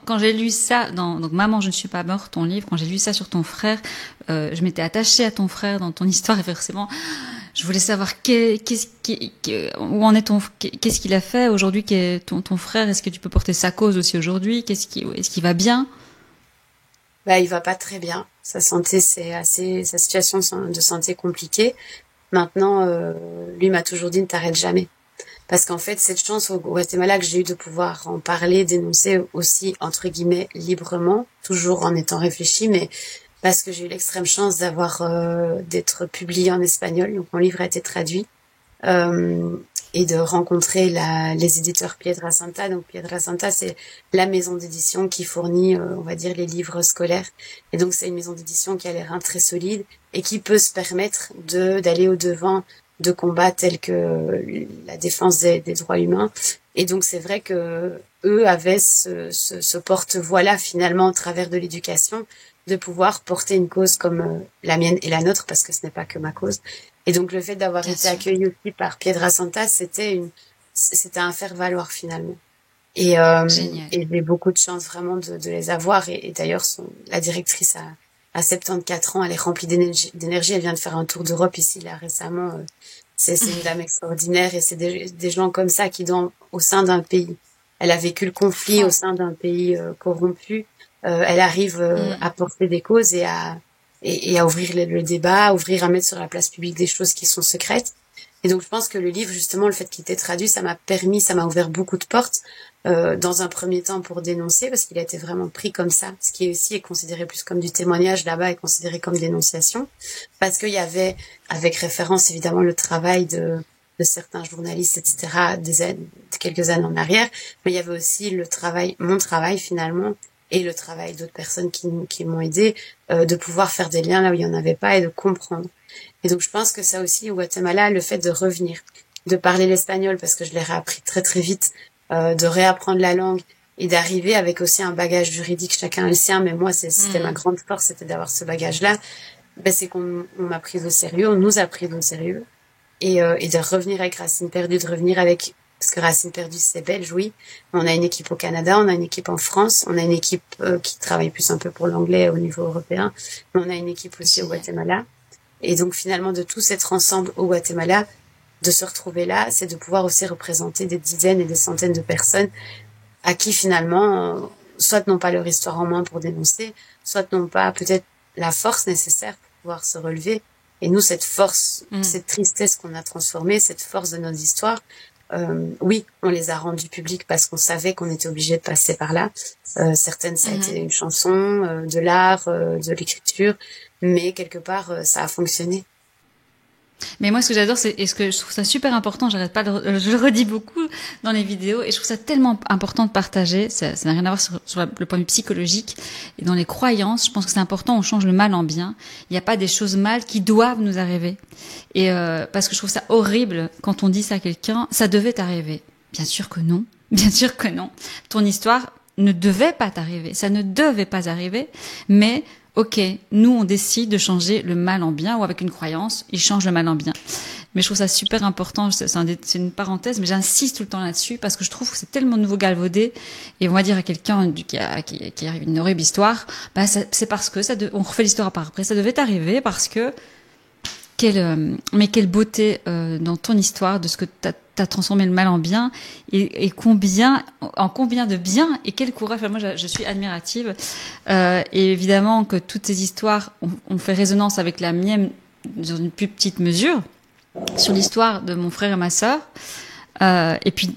Speaker 1: quand j'ai lu ça donc Maman, je ne suis pas morte, ton livre, quand j'ai lu ça sur ton frère, je m'étais attachée à ton frère dans ton histoire et forcément, je voulais savoir où en est qu'est-ce qu'il a fait aujourd'hui, ton frère, est-ce que tu peux porter sa cause aussi aujourd'hui, est-ce qu'il va bien?
Speaker 2: Il va pas très bien. Sa santé, sa situation de santé compliquée. Maintenant, lui m'a toujours dit ne t'arrête jamais. Parce qu'en fait, cette chance au Guatemala que j'ai eu de pouvoir en parler, dénoncer aussi, entre guillemets, librement, toujours en étant réfléchi, mais parce que j'ai eu l'extrême chance d'être publié en espagnol, donc mon livre a été traduit, et de rencontrer les éditeurs Piedra Santa. Donc Piedra Santa, c'est la maison d'édition qui fournit, on va dire, les livres scolaires. Et donc c'est une maison d'édition qui a les reins très solides et qui peut se permettre d'aller au-devant de combats tels que la défense des droits humains. Et donc c'est vrai que eux avaient ce porte-voix-là finalement au travers de l'éducation, de pouvoir porter une cause comme la mienne et la nôtre, parce que ce n'est pas que ma cause. Et donc le fait d'avoir été accueilli aussi par Piedra Santa, c'était un faire-valoir finalement. Et j'ai beaucoup de chance vraiment de les avoir. Et d'ailleurs, la directrice à 74 ans, elle est remplie d'énergie. Elle vient de faire un tour d'Europe ici là récemment. C'est une dame extraordinaire et c'est des gens comme ça qui au sein d'un pays. Elle a vécu le conflit au sein d'un pays corrompu. Elle arrive à porter des causes et à ouvrir le débat, à mettre sur la place publique des choses qui sont secrètes. Et donc je pense que le livre, justement, le fait qu'il était traduit, ça m'a ouvert beaucoup de portes, dans un premier temps pour dénoncer, parce qu'il a été vraiment pris comme ça, ce qui aussi est considéré plus comme du témoignage là-bas, est considéré comme dénonciation, parce qu'il y avait, avec référence évidemment, le travail de certains journalistes, etc., quelques années en arrière, mais il y avait aussi mon travail finalement, et le travail d'autres personnes qui m'ont aidé, de pouvoir faire des liens là où il y en avait pas et de comprendre. Et donc je pense que ça aussi au Guatemala, le fait de revenir, de parler l'espagnol parce que je l'ai réappris très très vite, de réapprendre la langue et d'arriver avec aussi un bagage juridique, chacun a le sien, mais moi c'était ma grande force, c'était d'avoir ce bagage-là. Ben, c'est qu'on m'a prise au sérieux, on nous a pris au sérieux, et de revenir avec Racines Perdues, de revenir avec, parce que Racines Perdues c'est belge, oui, mais on a une équipe au Canada, on a une équipe en France, on a une équipe qui travaille plus un peu pour l'anglais au niveau européen, mais on a une équipe aussi au Guatemala. Et donc finalement de tous être ensemble au Guatemala, de se retrouver là, c'est de pouvoir aussi représenter des dizaines et des centaines de personnes à qui finalement, soit n'ont pas leur histoire en main pour dénoncer, soit n'ont pas peut-être la force nécessaire pour pouvoir se relever. Et nous, cette force, cette tristesse qu'on a transformée, cette force de notre histoire, oui, on les a rendues publiques parce qu'on savait qu'on était obligé de passer par là. Certaines, ça a été une chanson, de l'art, de l'écriture, mais quelque part, ça a fonctionné.
Speaker 1: Mais moi, ce que j'adore, et ce que je trouve ça super important, je le redis beaucoup dans les vidéos, et je trouve ça tellement important de partager, ça n'a rien à voir sur le point de vue psychologique, et dans les croyances, je pense que c'est important, on change le mal en bien. Il n'y a pas des choses mal qui doivent nous arriver. Et parce que je trouve ça horrible quand on dit ça à quelqu'un, ça devait arriver. Bien sûr que non. Bien sûr que non. Ton histoire ne devait pas t'arriver. Ça ne devait pas arriver, mais ok, nous on décide de changer le mal en bien, ou avec une croyance, il change le mal en bien. Mais je trouve ça super important, c'est une parenthèse, mais j'insiste tout le temps là-dessus parce que je trouve que c'est tellement nouveau galvaudé. Et on va dire à quelqu'un qui arrive une horrible histoire, bah c'est parce que on refait l'histoire par après, ça devait arriver parce que mais quelle beauté dans ton histoire de ce que t'as transformé le mal en bien, et combien de bien, et quel courage. Enfin, moi je suis admirative, et évidemment que toutes ces histoires ont fait résonance avec la mienne dans une plus petite mesure, sur l'histoire de mon frère et ma sœur, et puis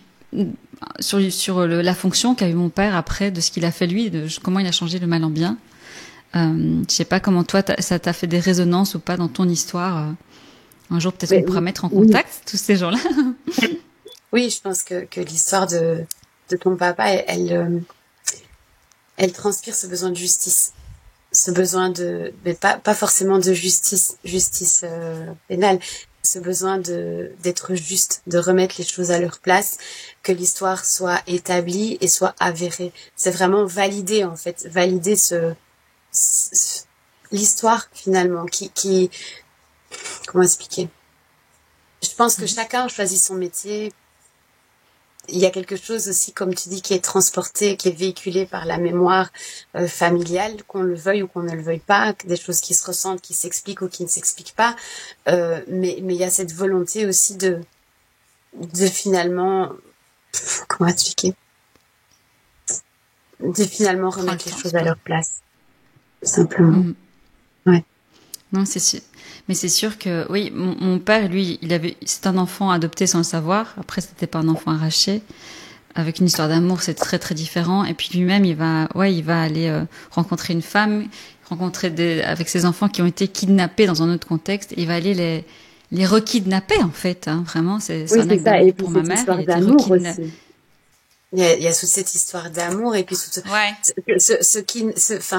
Speaker 1: sur la fonction qu'a eu mon père après, de ce qu'il a fait lui, de comment il a changé le mal en bien. Je sais pas comment toi ça t'a fait des résonances ou pas dans ton histoire. Un jour peut-être on pourra mettre en contact tous ces gens-là.
Speaker 2: Oui, je pense que l'histoire de ton papa, elle transpire ce besoin de justice, ce besoin mais pas forcément de justice pénale, ce besoin d'être juste, de remettre les choses à leur place, que l'histoire soit établie et soit avérée. C'est vraiment valider en fait, valider l'histoire finalement qui comment expliquer? Je pense que chacun choisit son métier. Il y a quelque chose aussi, comme tu dis, qui est transporté, qui est véhiculé par la mémoire familiale, qu'on le veuille ou qu'on ne le veuille pas, des choses qui se ressentent, qui s'expliquent ou qui ne s'expliquent pas. Mais il y a cette volonté aussi de finalement, comment expliquer? De finalement remettre les choses à leur place, simplement. Ouais.
Speaker 1: Non, c'est sûr. Mais c'est sûr que, oui, mon père, lui, c'est un enfant adopté sans le savoir. Après, c'était pas un enfant arraché. Avec une histoire d'amour, c'est très, très différent. Et puis lui-même, il va aller rencontrer une femme, avec ses enfants qui ont été kidnappés dans un autre contexte. Et il va aller les rekidnapper, en fait, hein. Vraiment, c'est un acte d'amour pour ma mère.
Speaker 2: Il était rekidnappé. Il y a toute cette histoire d'amour, et puis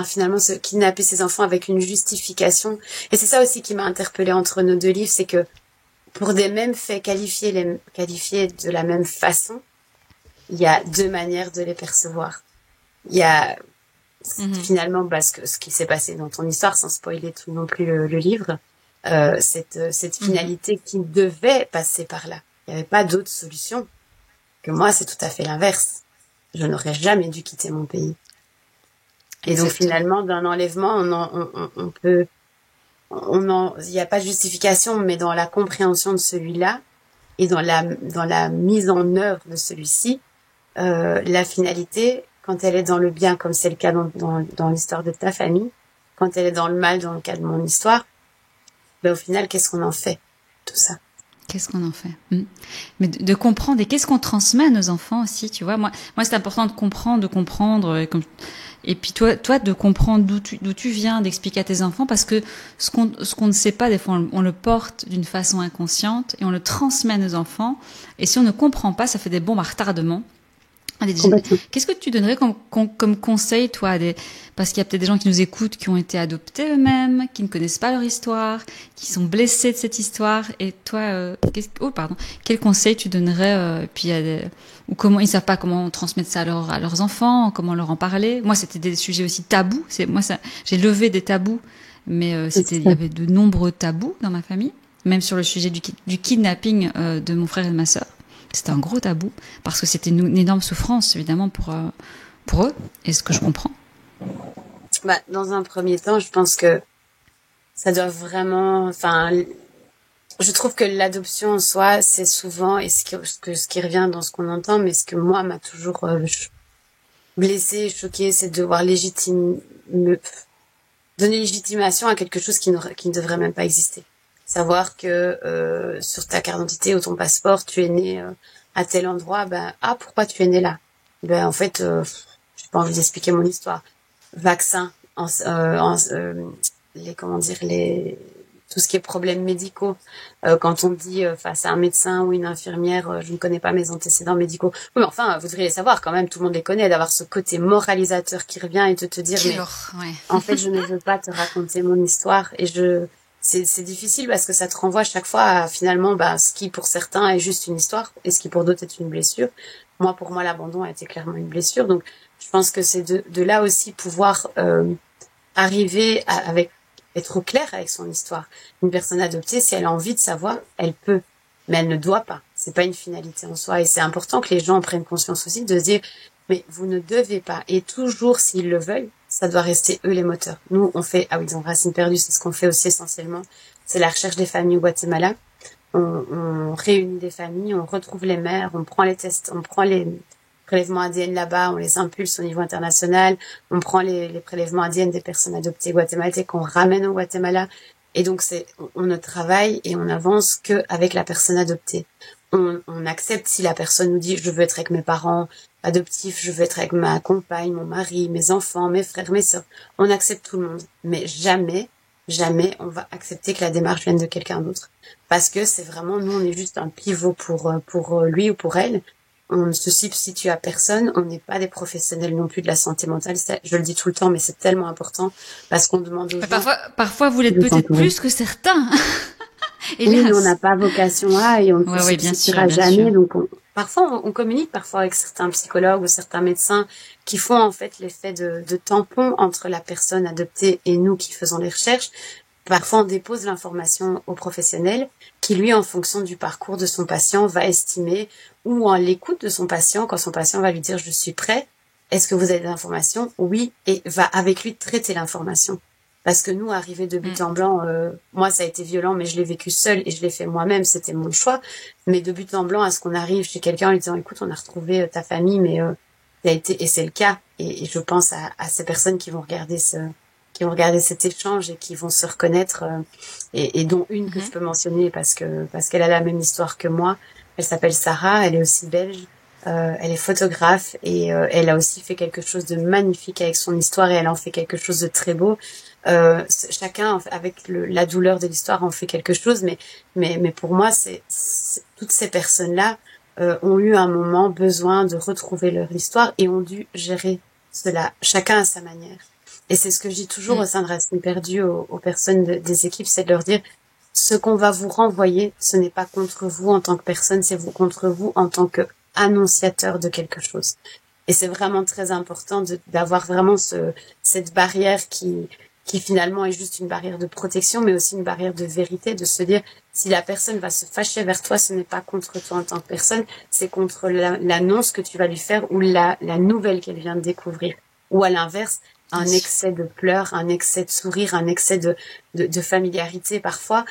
Speaker 2: finalement se kidnapper ses enfants avec une justification. Et c'est ça aussi qui m'a interpellée entre nos deux livres, c'est que pour des mêmes faits qualifiés de la même façon, il y a deux manières de les percevoir. Il y a finalement ce qui s'est passé dans ton histoire, sans spoiler tout non plus le livre, cette finalité qui devait passer par là. Il n'y avait pas d'autre solution. Que moi, c'est tout à fait l'inverse. Je n'aurais jamais dû quitter mon pays. Et donc, finalement, d'un enlèvement, il n'y a pas de justification, mais dans la compréhension de celui-là et dans la mise en œuvre de celui-ci, la finalité, quand elle est dans le bien, comme c'est le cas dans l'histoire de ta famille, quand elle est dans le mal, dans le cas de mon histoire, au final, qu'est-ce qu'on en fait, tout ça?
Speaker 1: Qu'est-ce qu'on en fait? Mais de comprendre, et qu'est-ce qu'on transmet à nos enfants aussi, tu vois. Moi c'est important de comprendre, Et puis toi de comprendre d'où tu viens, d'expliquer à tes enfants, parce que ce qu'on ne sait pas, des fois, on le porte d'une façon inconsciente et on le transmet à nos enfants. Et si on ne comprend pas, ça fait des bombes à retardement. Qu'est-ce que tu donnerais comme conseil, toi, parce qu'il y a peut-être des gens qui nous écoutent, qui ont été adoptés eux-mêmes, qui ne connaissent pas leur histoire, qui sont blessés de cette histoire. Et toi, quel conseil tu donnerais ou comment ils savent pas comment transmettre ça à leurs enfants, comment leur en parler. Moi, c'était des sujets aussi tabous. J'ai levé des tabous, mais il y avait de nombreux tabous dans ma famille, même sur le sujet du kidnapping de mon frère et de ma sœur. C'était un gros tabou, parce que c'était une énorme souffrance, évidemment, pour eux, et ce que je comprends.
Speaker 2: Dans un premier temps, je pense que ça doit vraiment... je trouve que l'adoption en soi, c'est souvent, et ce qui revient dans ce qu'on entend, mais ce que moi m'a toujours blessée, choquée, c'est de devoir donner légitimation à quelque chose qui ne devrait même pas exister. Savoir que sur ta carte d'identité ou ton passeport, tu es né à tel endroit, pourquoi tu es né là? En fait, j'ai pas envie d'expliquer mon histoire. Vaccin, tout ce qui est problèmes médicaux. Quand on dit face à un médecin ou une infirmière, je ne connais pas mes antécédents médicaux. Oui, mais enfin, vous devriez les savoir quand même, tout le monde les connaît, d'avoir ce côté moralisateur qui revient et de te dire, en fait, je ne veux pas te raconter mon histoire et c'est difficile parce que ça te renvoie chaque fois à finalement ce qui pour certains est juste une histoire et ce qui pour d'autres est une blessure. Pour moi, l'abandon a été clairement une blessure. Donc, je pense que c'est de là aussi pouvoir arriver être au clair avec son histoire. Une personne adoptée, si elle a envie de savoir, elle peut, mais elle ne doit pas. C'est pas une finalité en soi et c'est important que les gens prennent conscience aussi de se dire mais vous ne devez pas. Et toujours, s'ils le veulent, ça doit rester eux les moteurs. Nous, on fait, dans Racines perdues, c'est ce qu'on fait aussi essentiellement. C'est la recherche des familles au Guatemala. On réunit des familles, on retrouve les mères, on prend les tests, on prend les prélèvements ADN là-bas, on les impulse au niveau international, on prend les prélèvements ADN des personnes adoptées guatémaltèques qu'on ramène au Guatemala. Et donc, on ne travaille et on avance que avec la personne adoptée. On accepte si la personne nous dit je veux être avec mes parents adoptifs, je veux être avec ma compagne, mon mari, mes enfants, mes frères, mes sœurs. On accepte tout le monde, mais jamais on va accepter que la démarche vienne de quelqu'un d'autre, parce que c'est vraiment nous, on est juste un pivot pour lui ou pour elle. On ne se substitue à personne, on n'est pas des professionnels non plus de la santé mentale. Je le dis tout le temps, mais c'est tellement important parce qu'on demande aux gens.
Speaker 1: Parfois vous l'êtes peut-être plus que certains.
Speaker 2: Oui, mais on n'a pas vocation à et on ne se substituera jamais. Donc, parfois, on communique parfois avec certains psychologues ou certains médecins qui font en fait l'effet de tampon entre la personne adoptée et nous qui faisons les recherches. Parfois, on dépose l'information au professionnel qui, lui, en fonction du parcours de son patient, va estimer ou en l'écoute de son patient, quand son patient va lui dire « je suis prêt », est-ce que vous avez des informations? Oui, et va avec lui traiter l'information. Parce que nous, arriver de but en blanc, moi, ça a été violent, mais je l'ai vécu seule et je l'ai fait moi-même, c'était mon choix. Mais de but en blanc, à ce qu'on arrive chez quelqu'un en lui disant, écoute, on a retrouvé ta famille, mais et c'est le cas. Et je pense à ces personnes qui vont regarder cet échange et qui vont se reconnaître, et dont une que je peux mentionner parce qu'elle a la même histoire que moi. Elle s'appelle Sarah, elle est aussi belge. Elle est photographe et elle a aussi fait quelque chose de magnifique avec son histoire et elle en fait quelque chose de très beau. Chacun avec la douleur de l'histoire en fait quelque chose, mais pour moi toutes ces personnes-là ont eu un moment besoin de retrouver leur histoire et ont dû gérer cela, chacun à sa manière. Et c'est ce que je dis toujours au sein de Racines perdues aux personnes des équipes, c'est de leur dire ce qu'on va vous renvoyer, ce n'est pas contre vous en tant que personne, c'est contre vous en tant que annonciateur de quelque chose. Et c'est vraiment très important d'avoir vraiment cette barrière qui finalement est juste une barrière de protection, mais aussi une barrière de vérité, de se dire, si la personne va se fâcher vers toi, ce n'est pas contre toi en tant que personne, c'est contre l'annonce que tu vas lui faire ou la nouvelle qu'elle vient de découvrir. Ou à l'inverse, un excès de pleurs, un excès de sourire, un excès de familiarité parfois,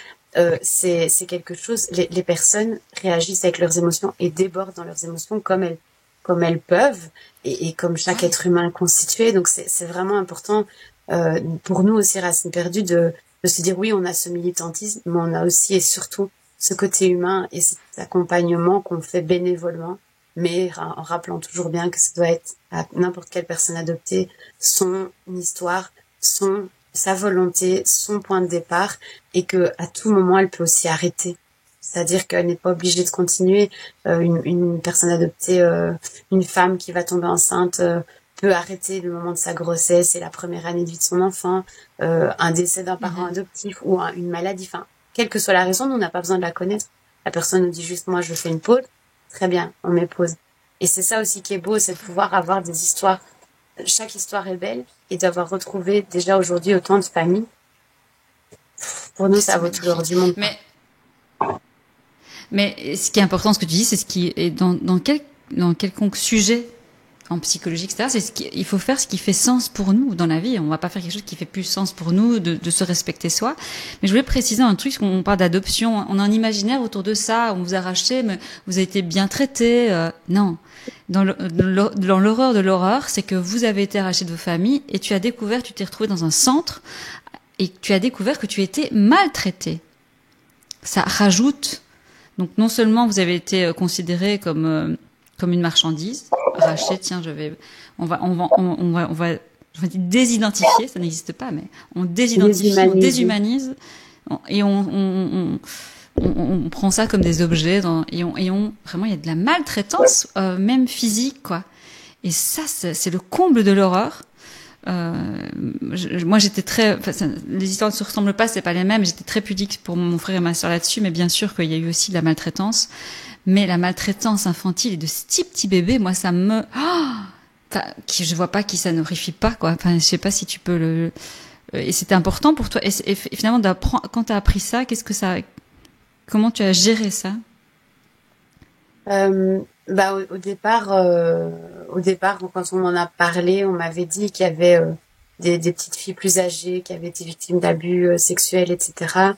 Speaker 2: c'est quelque chose, les personnes réagissent avec leurs émotions et débordent dans leurs émotions comme elles peuvent et comme chaque être humain est constitué. Donc c'est vraiment important pour nous aussi Racines perdues de se dire oui, on a ce militantisme, mais on a aussi et surtout ce côté humain et cet accompagnement qu'on fait bénévolement mais en rappelant toujours bien que ça doit être à n'importe quelle personne adoptée son histoire, sa volonté, son point de départ, et que à tout moment elle peut aussi arrêter. C'est-à-dire qu'elle n'est pas obligée de continuer. Une personne adoptée, une femme qui va tomber enceinte peut arrêter le moment de sa grossesse et la première année de vie de son enfant, un décès d'un parent adoptif ou une maladie. Enfin, quelle que soit la raison, nous, on n'a pas besoin de la connaître. La personne nous dit juste, moi, je fais une pause. Très bien, on met pause. Et c'est ça aussi qui est beau, c'est de pouvoir avoir des histoires. Chaque histoire est belle et d'avoir retrouvé déjà aujourd'hui autant de familles. Pour nous, ça vaut toujours du monde.
Speaker 1: Mais ce qui est important, ce que tu dis, c'est ce qui est dans quelconque sujet en psychologie, etc. C'est il faut faire ce qui fait sens pour nous dans la vie. On va pas faire quelque chose qui fait plus sens pour nous, de se respecter soi. Mais je voulais préciser un truc, qu'on parle d'adoption. On a un imaginaire autour de ça. On vous a racheté, mais vous avez été bien traité. Non. Dans l'horreur de l'horreur, c'est que vous avez été arraché de vos familles et tu t'es retrouvé dans un centre et tu as découvert que tu étais maltraité. Ça rajoute. Donc non seulement vous avez été considéré comme une marchandise, racheté, tiens, on va désidentifier, ça n'existe pas, mais on désidentifie, on déshumanise, et on prend ça comme des objets, vraiment, il y a de la maltraitance, même physique, quoi. Et ça, c'est le comble de l'horreur. Moi, j'étais les histoires ne se ressemblent pas, c'est pas les mêmes. J'étais très pudique pour mon frère et ma sœur là-dessus, mais bien sûr qu'il y a eu aussi de la maltraitance. Mais la maltraitance infantile et de ce petit bébé, moi, ça me, je vois pas qui ça n'horrifie pas, quoi. Enfin, je sais pas si tu peux et c'était important pour toi. Et finalement, quand t'as appris ça, comment tu as géré ça?
Speaker 2: Au départ, quand on en a parlé, on m'avait dit qu'il y avait des petites filles plus âgées qui avaient été victimes d'abus sexuels, etc.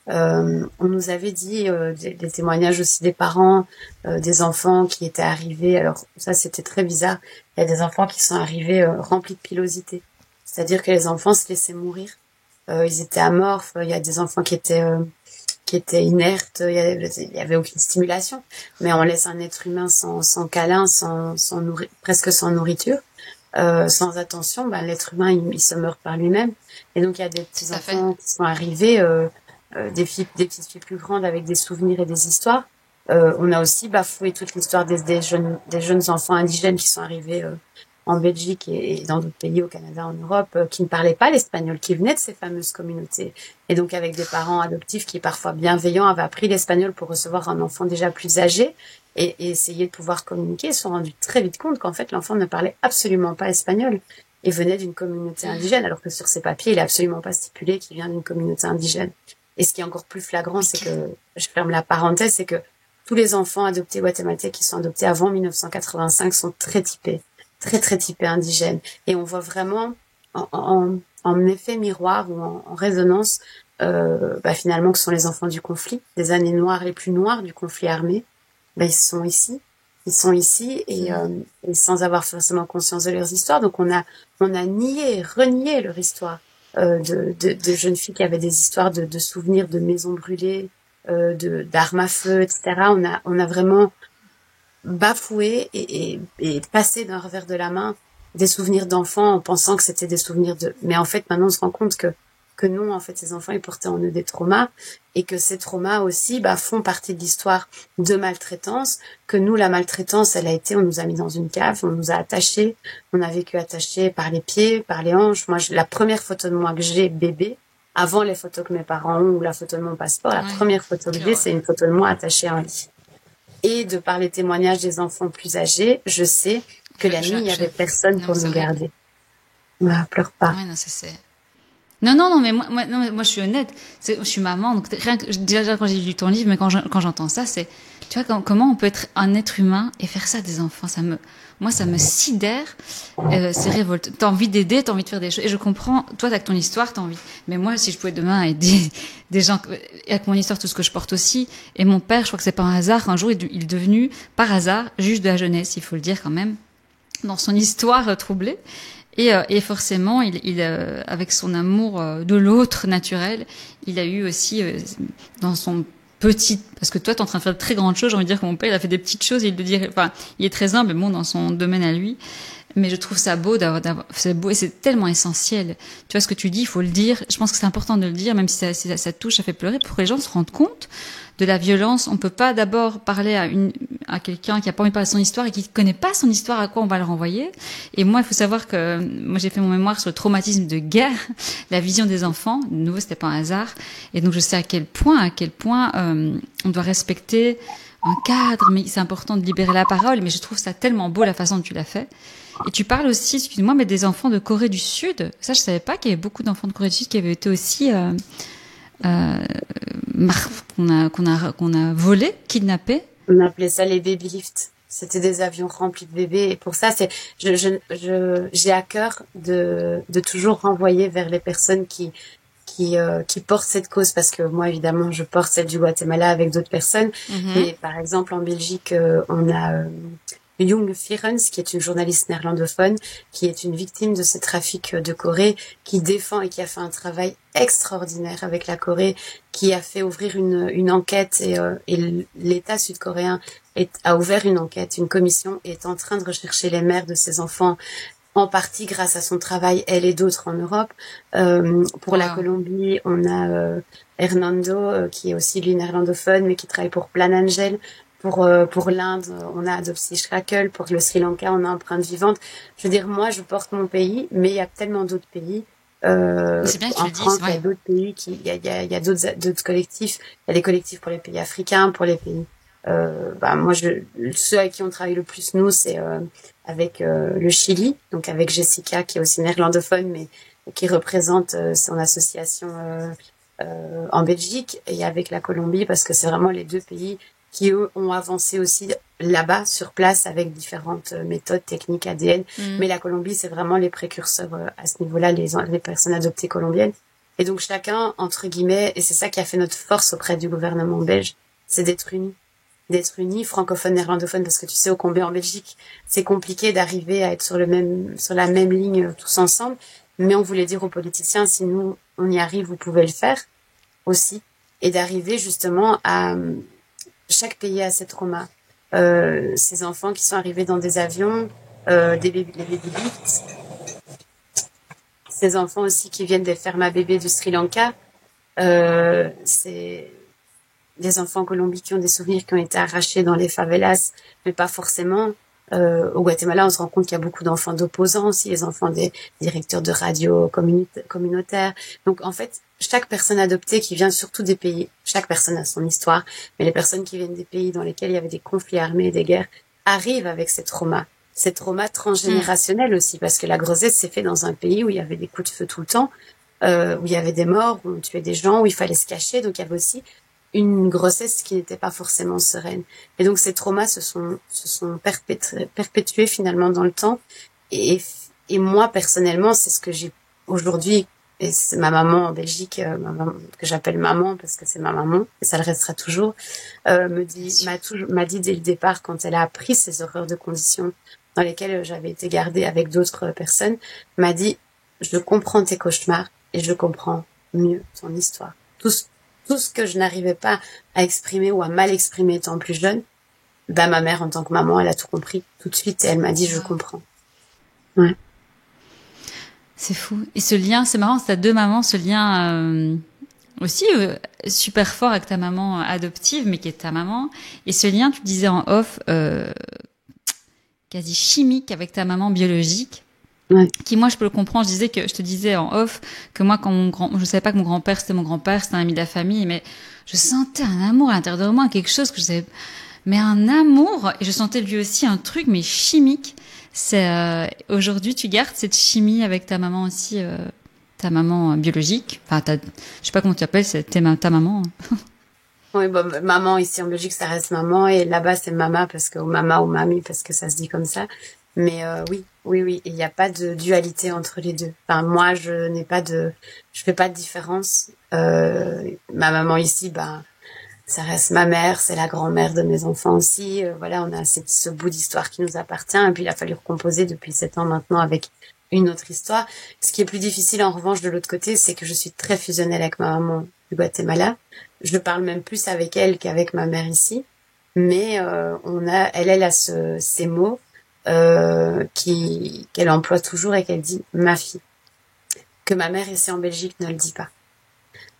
Speaker 2: On nous avait dit des témoignages aussi des parents, des enfants qui étaient arrivés. Alors ça, c'était très bizarre. Il y a des enfants qui sont arrivés remplis de pilosité, c'est-à-dire que les enfants se laissaient mourir. Ils étaient amorphes. Il y a des enfants qui étaient inertes, il y avait aucune stimulation, mais on laisse un être humain sans câlin, presque sans nourriture, sans attention, l'être humain il se meurt par lui-même. Et donc il y a des petits enfants qui sont arrivés, des petites filles plus grandes avec des souvenirs et des histoires. On a aussi bafoué toute l'histoire des jeunes enfants indigènes qui sont arrivés en Belgique et dans d'autres pays, au Canada, en Europe, qui ne parlaient pas l'espagnol, qui venaient de ces fameuses communautés. Et donc avec des parents adoptifs qui, parfois bienveillants, avaient appris l'espagnol pour recevoir un enfant déjà plus âgé et essayer de pouvoir communiquer, se sont rendus très vite compte qu'en fait l'enfant ne parlait absolument pas espagnol et venait d'une communauté indigène, alors que sur ses papiers, il est absolument pas stipulé qu'il vient d'une communauté indigène. Et ce qui est encore plus flagrant, c'est que, je ferme la parenthèse, c'est que tous les enfants adoptés guatémaltais qui sont adoptés avant 1985 sont très typés indigènes. Et on voit vraiment en effet miroir ou en résonance finalement que ce sont les enfants du conflit, des années noires, les plus noires du conflit armé. Ils sont ici et sans avoir forcément conscience de leurs histoires. Donc on a renié leur histoire de jeunes filles qui avaient des histoires de souvenirs de maisons brûlées, d'armes à feu, etc. On a vraiment bafoué et passé d'un revers de la main des souvenirs d'enfants en pensant que c'était des souvenirs mais en fait maintenant on se rend compte que non, en fait ces enfants ils portaient en eux des traumas et que ces traumas aussi font partie de l'histoire de maltraitance, que nous la maltraitance on nous a mis dans une cave, on nous a attachés, on a vécu attachés par les pieds, par les hanches. Moi la première photo de moi que j'ai bébé, avant les photos que mes parents ont ou la photo de mon passeport, la première photo que j'ai c'est une photo de moi attachée à un lit. Et de par les témoignages des enfants plus âgés, je sais que la nuit, il n'y avait personne pour nous garder. Pleure pas.
Speaker 1: Ouais, non, mais moi, je suis honnête. Je suis maman, donc déjà quand j'ai lu ton livre, mais quand j'entends ça, c'est, tu vois, comment on peut être un être humain et faire ça à des enfants. Ça me sidère. C'est révolte. T'as envie d'aider, t'as envie de faire des choses. Et je comprends. Toi, t'as que ton histoire, t'as envie. Mais moi, si je pouvais demain aider des gens avec mon histoire, tout ce que je porte aussi. Et mon père, je crois que c'est pas un hasard. Un jour, il est devenu, par hasard, juge de la jeunesse, il faut le dire quand même, dans son histoire troublée. Et forcément, il avec son amour de l'autre naturel, il a eu aussi dans son petite, parce que toi, t'es en train de faire de très grandes choses. J'ai envie de dire que mon père, il a fait des petites choses. Et il le dit, enfin, il est très humble, mais bon, dans son domaine à lui. Mais je trouve ça beau c'est beau et c'est tellement essentiel. Tu vois ce que tu dis, il faut le dire. Je pense que c'est important de le dire, même si ça touche, ça fait pleurer, pour que les gens se rendent compte de la violence. On peut pas d'abord parler à quelqu'un qui a pas envie de parler de son histoire et qui connaît pas son histoire, à quoi on va le renvoyer. Et moi, il faut savoir que moi, j'ai fait mon mémoire sur le traumatisme de guerre, la vision des enfants. De nouveau, c'était pas un hasard. Et donc, je sais à quel point, on doit respecter un cadre, mais c'est important de libérer la parole. Mais je trouve ça tellement beau la façon dont tu l'as fait. Et tu parles aussi, excuse-moi, mais des enfants de Corée du Sud. Ça, je savais pas qu'il y avait beaucoup d'enfants de Corée du Sud qui avaient été aussi qu'on a volés, kidnappés.
Speaker 2: On appelait ça les baby lifts. C'était des avions remplis de bébés. Et pour ça, j'ai à cœur de toujours renvoyer vers les personnes qui portent cette cause, parce que moi, évidemment, je porte celle du Guatemala avec d'autres personnes. Mais par exemple, en Belgique, on a Young Firens, qui est une journaliste néerlandophone, qui est une victime de ce trafic de Corée, qui défend et qui a fait un travail extraordinaire avec la Corée, qui a fait ouvrir une enquête et l'État sud-coréen a ouvert une enquête, une commission, et est en train de rechercher les mères de ces enfants, en partie grâce à son travail, elle et d'autres en Europe. Pour la Colombie, on a Hernando, qui est aussi lui néerlandophone, mais qui travaille pour Plan Angel. Pour l'Inde, on a Adopsy Shrakel. Pour le Sri Lanka, on a Empreinte Vivante. Je veux dire, moi, je porte mon pays, mais il y a tellement d'autres pays.
Speaker 1: C'est bien que tu
Speaker 2: en
Speaker 1: le dises,
Speaker 2: France, il y
Speaker 1: ouais.
Speaker 2: a d'autres pays il y a d'autres collectifs. Il y a des collectifs pour les pays africains, pour les pays. Moi, ceux avec qui on travaille le plus, nous, c'est avec le Chili, donc avec Jessica, qui est aussi néerlandophone, mais qui représente son association en Belgique, et avec la Colombie, parce que c'est vraiment les deux pays qui, eux, ont avancé aussi là-bas, sur place, avec différentes méthodes, techniques, ADN. Mais la Colombie, c'est vraiment les précurseurs à ce niveau-là, les personnes adoptées colombiennes. Et donc, chacun, entre guillemets, et c'est ça qui a fait notre force auprès du gouvernement belge, c'est d'être unis, francophones, néerlandophones, parce que tu sais, au combien en Belgique, c'est compliqué d'arriver à être sur la même ligne tous ensemble. Mais on voulait dire aux politiciens, si nous, on y arrive, vous pouvez le faire aussi. Et d'arriver justement à... Chaque pays a ses traumas. Ces enfants qui sont arrivés dans des avions, les baby lifts. Ces enfants aussi qui viennent des fermes à bébés du Sri Lanka. C'est des enfants en Colombie qui ont des souvenirs qui ont été arrachés dans les favelas, mais pas forcément. Au Guatemala, on se rend compte qu'il y a beaucoup d'enfants d'opposants aussi, les enfants des directeurs de radio communautaires. Donc, en fait, chaque personne adoptée qui vient surtout des pays, chaque personne a son histoire, mais les personnes qui viennent des pays dans lesquels il y avait des conflits armés et des guerres arrivent avec ces traumas transgénérationnels aussi, parce que la grossesse s'est fait dans un pays où il y avait des coups de feu tout le temps, où il y avait des morts, où on tuait des gens, où il fallait se cacher. Donc, il y avait aussi une grossesse qui n'était pas forcément sereine. Et donc, ces traumas se sont perpétués finalement dans le temps. Et moi, personnellement, c'est ce que j'ai aujourd'hui, et c'est ma maman en Belgique, que j'appelle maman parce que c'est ma maman, et ça le restera toujours, m'a dit dès le départ, quand elle a appris ces horreurs de conditions dans lesquelles j'avais été gardée avec d'autres personnes, m'a dit, je comprends tes cauchemars et je comprends mieux ton histoire. Tout ce que je n'arrivais pas à exprimer ou à mal exprimer étant plus jeune, ma mère, en tant que maman, elle a tout compris tout de suite et elle m'a dit, je comprends. Ouais.
Speaker 1: C'est fou. Et ce lien, c'est marrant, t'as deux mamans, ce lien aussi super fort avec ta maman adoptive, mais qui est ta maman. Et ce lien, tu disais en off, quasi chimique avec ta maman biologique.
Speaker 2: Ouais.
Speaker 1: Qui, moi, je peux le comprendre. Je te disais en off que moi, je savais pas que mon grand-père, c'était un ami de la famille, mais je sentais un amour à l'intérieur de moi, quelque chose que je savais, mais un amour, et je sentais lui aussi un truc, mais chimique. C'est, aujourd'hui, tu gardes cette chimie avec ta maman aussi, ta maman biologique. Enfin, je sais pas comment tu appelles, ta maman.
Speaker 2: Oui, maman, ici en Belgique, ça reste maman, et là-bas, c'est mama, ou mama ou mamie, parce que ça se dit comme ça. Mais oui, il n'y a pas de dualité entre les deux. Enfin, moi, je fais pas de différence. Ma maman ici, ça reste ma mère, c'est la grand-mère de mes enfants aussi. Voilà, on a ce bout d'histoire qui nous appartient, et puis il a fallu recomposer depuis 7 ans maintenant avec une autre histoire. Ce qui est plus difficile, en revanche, de l'autre côté, c'est que je suis très fusionnelle avec ma maman du Guatemala. Je parle même plus avec elle qu'avec ma mère ici. Mais elle a ces mots qu'elle emploie toujours et qu'elle dit ma fille, que ma mère ici en Belgique ne le dit pas.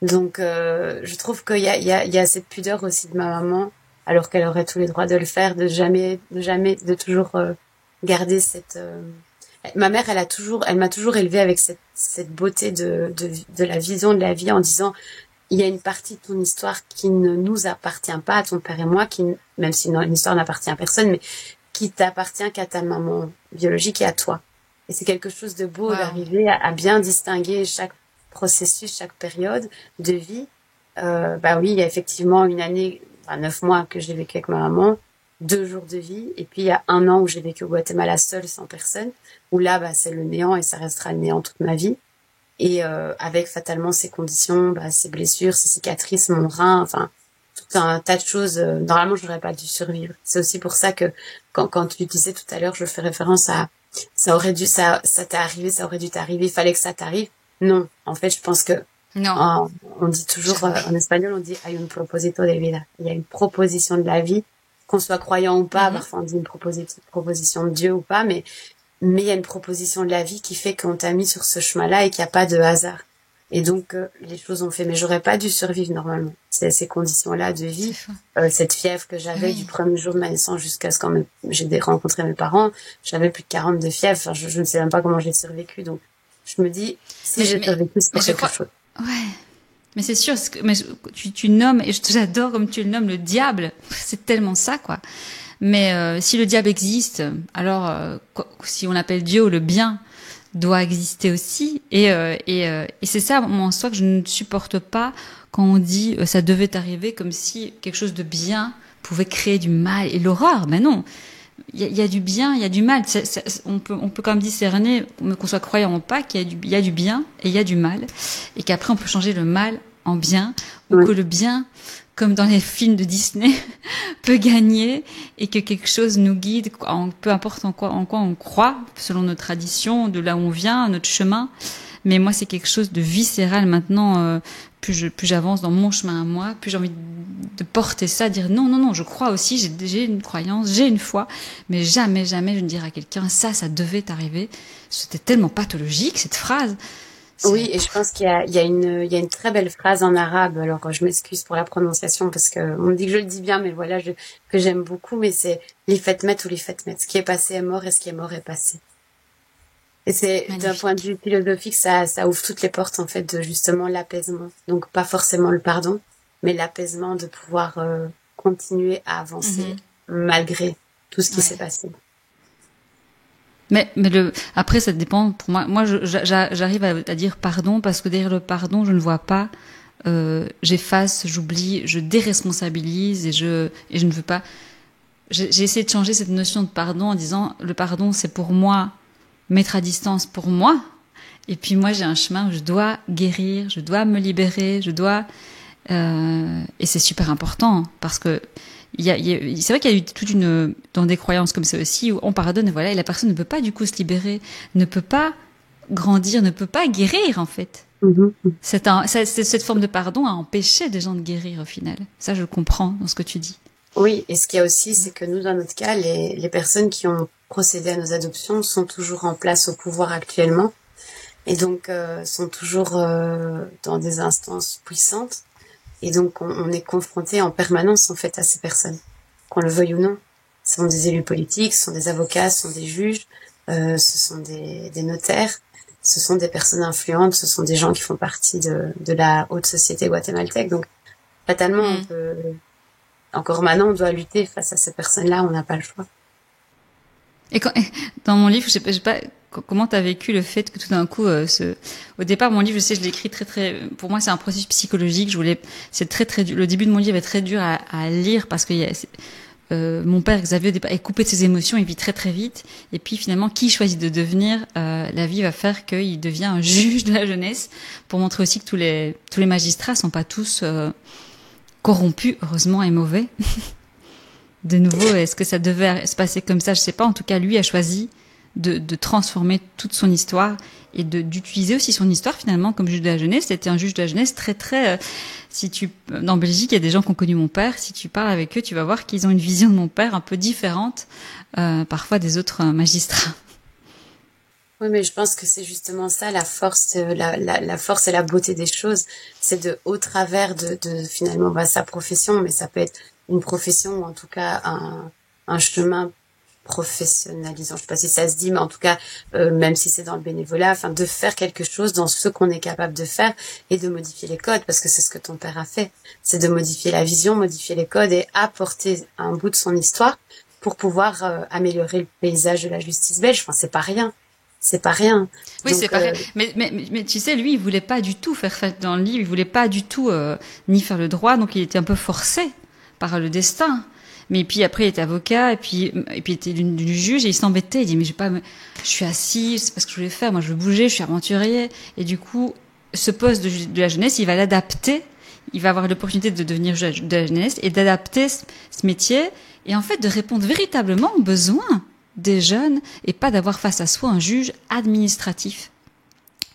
Speaker 2: Donc je trouve qu'il y a cette pudeur aussi de ma maman, alors qu'elle aurait tous les droits de le faire, de toujours garder cette. Ma mère, elle m'a toujours élevée avec cette beauté de la vision de la vie, en disant il y a une partie de ton histoire qui ne nous appartient pas, à ton père et moi, même si une histoire n'appartient à personne, mais qui t'appartient qu'à ta maman biologique et à toi. Et c'est quelque chose de beau d'arriver à bien distinguer chaque processus, chaque période de vie. Oui, il y a effectivement une année, 9 mois que j'ai vécu avec ma maman, 2 jours de vie, et puis il y a 1 an où j'ai vécu au Guatemala seule, sans personne, où là, c'est le néant et ça restera le néant toute ma vie. Et avec fatalement ces conditions, ces blessures, ces cicatrices, mon rein, enfin tout un tas de choses. Normalement, j'aurais pas dû survivre. C'est aussi pour ça que quand tu disais tout à l'heure, je fais référence à ça t'est arrivé, ça aurait dû t'arriver, il fallait que ça t'arrive. Non, en fait, je pense que
Speaker 1: non.
Speaker 2: On dit toujours en espagnol, on dit hay un propósito de vida. Il y a une proposition de la vie, qu'on soit croyant ou pas. Parfois, on dit une proposition de Dieu ou pas, mais il y a une proposition de la vie qui fait qu'on t'a mis sur ce chemin-là et qu'il n'y a pas de hasard. Et donc, les choses ont fait. Mais j'aurais pas dû survivre normalement. C'est ces conditions-là de vie. Cette fièvre que j'avais du premier jour de ma naissance jusqu'à ce quand j'ai rencontré mes parents. J'avais plus de 40 de fièvre. Enfin, je ne sais même pas comment j'ai survécu. Donc, je me dis, si j'ai survécu, c'est pour quelque chose.
Speaker 1: Ouais. Mais c'est sûr, mais tu nommes, et j'adore comme tu le nommes, le diable. C'est tellement ça, quoi. Mais si le diable existe, alors si on l'appelle Dieu, le bien doit exister aussi. Et c'est ça, moi, en soi, que je ne supporte pas quand on dit ça devait arriver, comme si quelque chose de bien pouvait créer du mal et l'horreur. Mais non, il y a du bien, il y a du mal. On peut quand même discerner, qu'on soit croyant ou pas, qu'il y a du bien et il y a du mal, et qu'après on peut changer le mal en bien, ou que le bien, comme dans les films de Disney, peut gagner, et que quelque chose nous guide, peu importe en quoi on croit, selon nos traditions, de là où on vient, notre chemin. Mais moi, c'est quelque chose de viscéral maintenant. Plus j'avance dans mon chemin à moi, plus j'ai envie de porter ça, dire non, je crois aussi, j'ai une croyance, j'ai une foi, mais jamais je ne dirai à quelqu'un ça devait arriver. C'était tellement pathologique, cette phrase.
Speaker 2: Oui, et je pense qu'il y a une très belle phrase en arabe. Alors, je m'excuse pour la prononciation parce que on me dit que je le dis bien, mais voilà, que j'aime beaucoup. Mais c'est les fetmet ou les fetmet. Ce qui est passé est mort et ce qui est mort est passé. Et c'est d'un point de vue philosophique, ça ouvre toutes les portes en fait de justement l'apaisement. Donc pas forcément le pardon, mais l'apaisement de pouvoir continuer à avancer malgré tout ce qui s'est passé.
Speaker 1: Mais après, ça dépend. Pour moi, j'arrive à dire pardon parce que derrière le pardon, je ne vois pas. J'efface, j'oublie, je déresponsabilise et je ne veux pas. J'ai essayé de changer cette notion de pardon en disant le pardon, c'est pour moi, mettre à distance pour moi. Et puis moi, j'ai un chemin où je dois guérir, je dois me libérer, et c'est super important parce que c'est vrai qu'il y a eu toute dans des croyances comme ça aussi où on pardonne, voilà, et la personne ne peut pas du coup se libérer, ne peut pas grandir, ne peut pas guérir en fait. Cette forme de pardon a empêché des gens de guérir au final. Ça, je comprends dans ce que tu dis.
Speaker 2: Oui, et ce qu'il y a aussi, c'est que nous, dans notre cas, les personnes qui ont procédé à nos adoptions sont toujours en place au pouvoir actuellement, et donc sont toujours dans des instances puissantes. Et donc, on est confronté en permanence, en fait, à ces personnes, qu'on le veuille ou non. Ce sont des élus politiques, ce sont des avocats, ce sont des juges, ce sont des notaires, ce sont des personnes influentes, ce sont des gens qui font partie de la haute société guatémaltèque. Donc, fatalement, encore maintenant, on doit lutter face à ces personnes-là, on n'a pas le choix.
Speaker 1: Et dans mon livre, je sais pas comment t'as vécu le fait que tout d'un coup, au départ, mon livre, je l'ai écrit très, pour moi, c'est un processus psychologique. C'est très dur. Le début de mon livre est très dur à lire parce que mon père Xavier au départ est coupé de ses émotions, il vit très très vite. Et puis finalement, qui choisit de devenir, la vie va faire qu'il devient un juge de la jeunesse pour montrer aussi que tous les magistrats sont pas tous corrompus, heureusement, et mauvais. De nouveau, est-ce que ça devait se passer comme ça? Je sais pas. En tout cas, lui a choisi de transformer toute son histoire et d'utiliser aussi son histoire finalement comme juge de la jeunesse. C'était un juge de la jeunesse très très dans Belgique, il y a des gens qui ont connu mon père. Si tu parles avec eux, tu vas voir qu'ils ont une vision de mon père un peu différente parfois des autres magistrats.
Speaker 2: Oui, mais je pense que c'est justement ça la force, la force et la beauté des choses, c'est au travers de finalement sa profession, mais ça peut être une profession ou en tout cas un chemin professionnalisant. Je sais pas si ça se dit, mais en tout cas, même si c'est dans le bénévolat, enfin de faire quelque chose dans ce qu'on est capable de faire et de modifier les codes, parce que c'est ce que ton père a fait, c'est de modifier la vision, modifier les codes et apporter un bout de son histoire pour pouvoir améliorer le paysage de la justice belge. Enfin, c'est pas rien. C'est pas rien.
Speaker 1: Oui, donc, c'est pas rien. Mais tu sais, lui, il voulait pas du tout faire dans le livre, il voulait pas du tout ni faire le droit, donc il était un peu forcé par le destin. Mais puis après, il était avocat, et puis il était du juge, et il s'embêtait. Il dit, mais je suis assis, c'est pas ce que je voulais faire, moi je veux bouger, je suis aventurier. Et du coup, ce poste de la jeunesse, il va l'adapter. Il va avoir l'opportunité de devenir juge de la jeunesse et d'adapter ce métier, et en fait de répondre véritablement aux besoins des jeunes et pas d'avoir face à soi un juge administratif.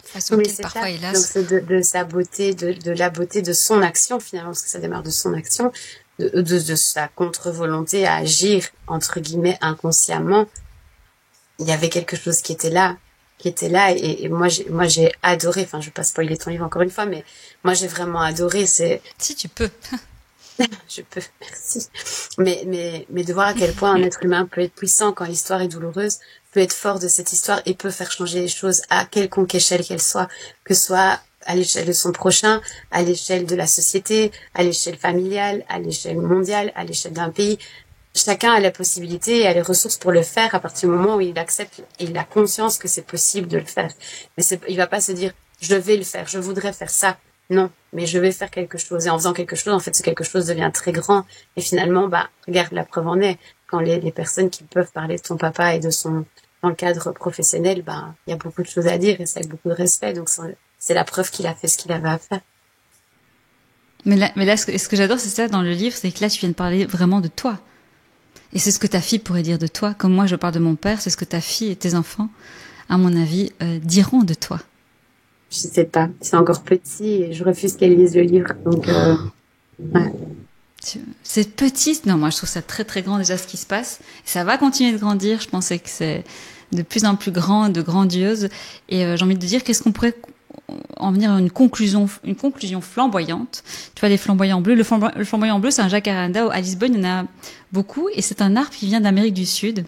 Speaker 2: Face auquel parfois, hélas. Donc c'est de sa beauté, de la beauté de son action finalement, parce que ça démarre de son action, de sa contre-volonté à agir entre guillemets inconsciemment. Il y avait quelque chose qui était là, et moi j'ai adoré. Enfin, je vais pas spoiler ton livre encore une fois, mais moi j'ai vraiment adoré.
Speaker 1: Si tu peux.
Speaker 2: Je peux, merci. Mais de voir à quel point un être humain peut être puissant quand l'histoire est douloureuse, peut être fort de cette histoire et peut faire changer les choses à quelconque échelle qu'elle soit, que ce soit à l'échelle de son prochain, à l'échelle de la société, à l'échelle familiale, à l'échelle mondiale, à l'échelle d'un pays. Chacun a la possibilité et a les ressources pour le faire à partir du moment où il accepte et il a conscience que c'est possible de le faire. Mais il va pas se dire, je vais le faire, je voudrais faire ça. Non, mais je vais faire quelque chose. Et en faisant quelque chose, en fait, ce quelque chose devient très grand. Et finalement, regarde, la preuve en est. Quand les personnes qui peuvent parler de ton papa et dans le cadre professionnel, il y a beaucoup de choses à dire et c'est avec beaucoup de respect. Donc, c'est la preuve qu'il a fait ce qu'il avait à faire.
Speaker 1: Mais là, ce que j'adore, c'est ça dans le livre, c'est que là, tu viens de parler vraiment de toi. Et c'est ce que ta fille pourrait dire de toi. Comme moi, je parle de mon père, c'est ce que ta fille et tes enfants, à mon avis, diront de toi.
Speaker 2: Je sais pas, c'est encore petit et je refuse qu'elle lise le livre, donc ouais.
Speaker 1: C'est petit, non, moi je trouve ça très très grand déjà ce qui se passe. Ça va continuer de grandir, je pensais que c'est de plus en plus grand, de grandiose. Et j'ai envie de dire, qu'est-ce qu'on pourrait en venir à une conclusion flamboyante. Tu vois, les flamboyants bleus. Le flamboyant bleu, c'est un jacaranda. À Lisbonne, il y en a beaucoup. Et c'est un arbre qui vient d'Amérique du Sud,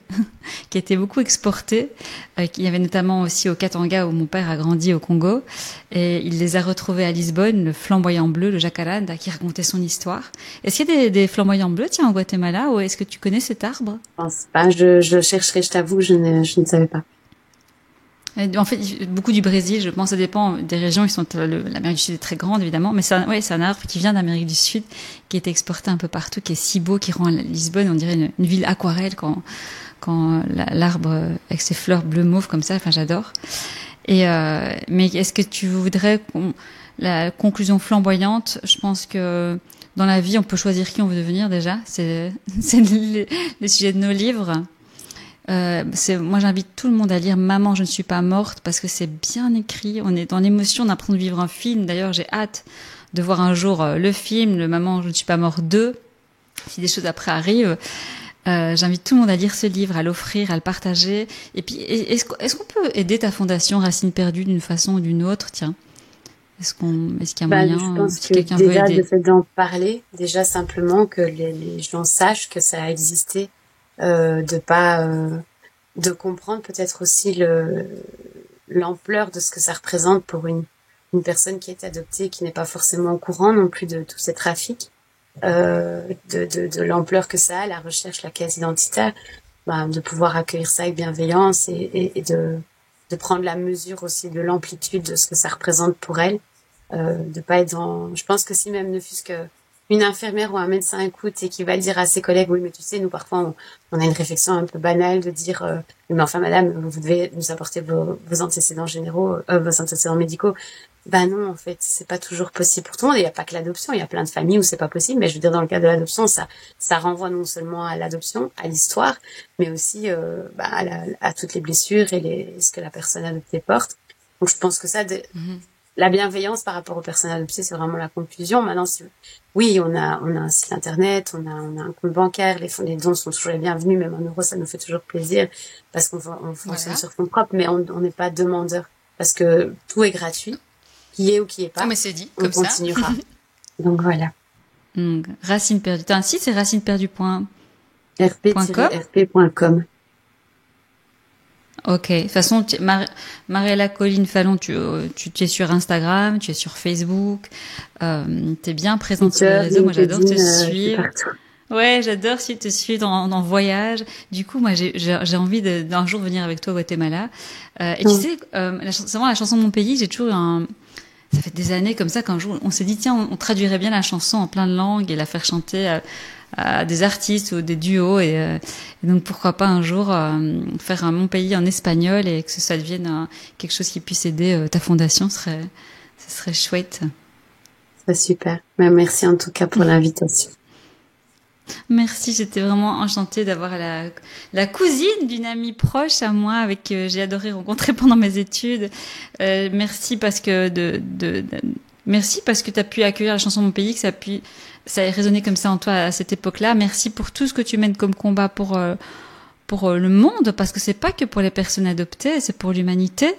Speaker 1: qui a été beaucoup exporté. Il y avait notamment aussi au Katanga, où mon père a grandi au Congo. Et il les a retrouvés à Lisbonne, le flamboyant bleu, le jacaranda, qui racontait son histoire. Est-ce qu'il y a des flamboyants bleus, tiens, au Guatemala, ou est-ce que tu connais cet arbre?
Speaker 2: Je pense pas. Je chercherai, je t'avoue, je ne savais pas.
Speaker 1: En fait, beaucoup du Brésil, je pense, ça dépend des régions. L'Amérique du Sud est très grande, évidemment, mais c'est un arbre qui vient d'Amérique du Sud, qui est exporté un peu partout, qui est si beau, qui rend Lisbonne, on dirait une ville aquarelle quand l'arbre avec ses fleurs bleu mauve comme ça. Enfin, j'adore. Mais est-ce que tu voudrais la conclusion flamboyante? Je pense que dans la vie, on peut choisir qui on veut devenir déjà. C'est les sujets de nos livres. Moi j'invite tout le monde à lire Maman je ne suis pas morte, parce que c'est bien écrit, on est dans l'émotion, on apprend de vivre un film. D'ailleurs j'ai hâte de voir un jour le film, le Maman je ne suis pas morte 2, si des choses après arrivent. J'invite tout le monde à lire ce livre, à l'offrir, à le partager. Et puis est-ce qu'on peut aider ta fondation Racines Perdues d'une façon ou d'une autre? Tiens, est-ce qu'il y a moyen,
Speaker 2: je pense
Speaker 1: si
Speaker 2: que
Speaker 1: quelqu'un
Speaker 2: déjà
Speaker 1: veut aider?
Speaker 2: le fait d'en parler, déjà simplement que les gens sachent que ça a existé, de comprendre peut-être aussi l'ampleur de ce que ça représente pour une personne qui est adoptée, qui n'est pas forcément au courant non plus de tous ces trafics, de l'ampleur que ça a, la recherche, la quête identitaire, de pouvoir accueillir ça avec bienveillance et de prendre la mesure aussi de l'amplitude de ce que ça représente pour elle, de pas être je pense que si même ne fût-ce que une infirmière ou un médecin écoute et qui va dire à ses collègues, oui, mais tu sais, nous, parfois, on a une réflexion un peu banale de dire, mais enfin, madame, vous devez nous apporter vos antécédents généraux, vos antécédents médicaux. Ben non, en fait, c'est pas toujours possible pour tout le monde. Il n'y a pas que l'adoption. Il y a plein de familles où c'est pas possible. Mais je veux dire, dans le cas de l'adoption, ça renvoie non seulement à l'adoption, à l'histoire, mais aussi, à toutes les blessures et ce que la personne adoptée porte. Donc, je pense que la bienveillance par rapport aux personnes adoptées, c'est vraiment la conclusion. Maintenant, oui, on a un site internet, on a un compte bancaire, les dons sont toujours les bienvenus, même en euros, ça nous fait toujours plaisir parce qu'on fonctionne sur fonds propres, mais on n'est pas demandeur parce que tout est gratuit, qui est ou qui est pas.
Speaker 1: Mais c'est dit,
Speaker 2: on
Speaker 1: comme
Speaker 2: continuera.
Speaker 1: Ça.
Speaker 2: Donc voilà.
Speaker 1: Racine perdue. T'as un site, c'est racineperdu.com.
Speaker 2: rp-rp.com.
Speaker 1: Ok. De toute façon, Mariella Colline Fallon, tu es sur Instagram, tu es sur Facebook, t'es bien présente sur les réseaux. Moi, j'adore te suivre. Ouais, j'adore te suivre dans voyage. Du coup, moi, j'ai envie d'un jour venir avec toi au Guatemala. Et tu sais, c'est vraiment la chanson de mon pays. J'ai toujours ça fait des années comme ça qu'un jour, on s'est dit, tiens, on traduirait bien la chanson en plein de langues et la faire chanter à des artistes ou des duos et donc pourquoi pas un jour faire Mon pays en espagnol et que ça devienne quelque chose qui puisse aider ta fondation, ce serait chouette.
Speaker 2: C'est super. Merci en tout cas pour l'invitation.
Speaker 1: Merci, j'étais vraiment enchantée d'avoir la cousine d'une amie proche à moi avec que j'ai adoré rencontrer pendant mes études. Merci parce que merci parce que tu as pu accueillir la chanson de Mon pays, que ça a résonné comme ça en toi à cette époque-là. Merci pour tout ce que tu mènes comme combat pour le monde, parce que c'est pas que pour les personnes adoptées, c'est pour l'humanité.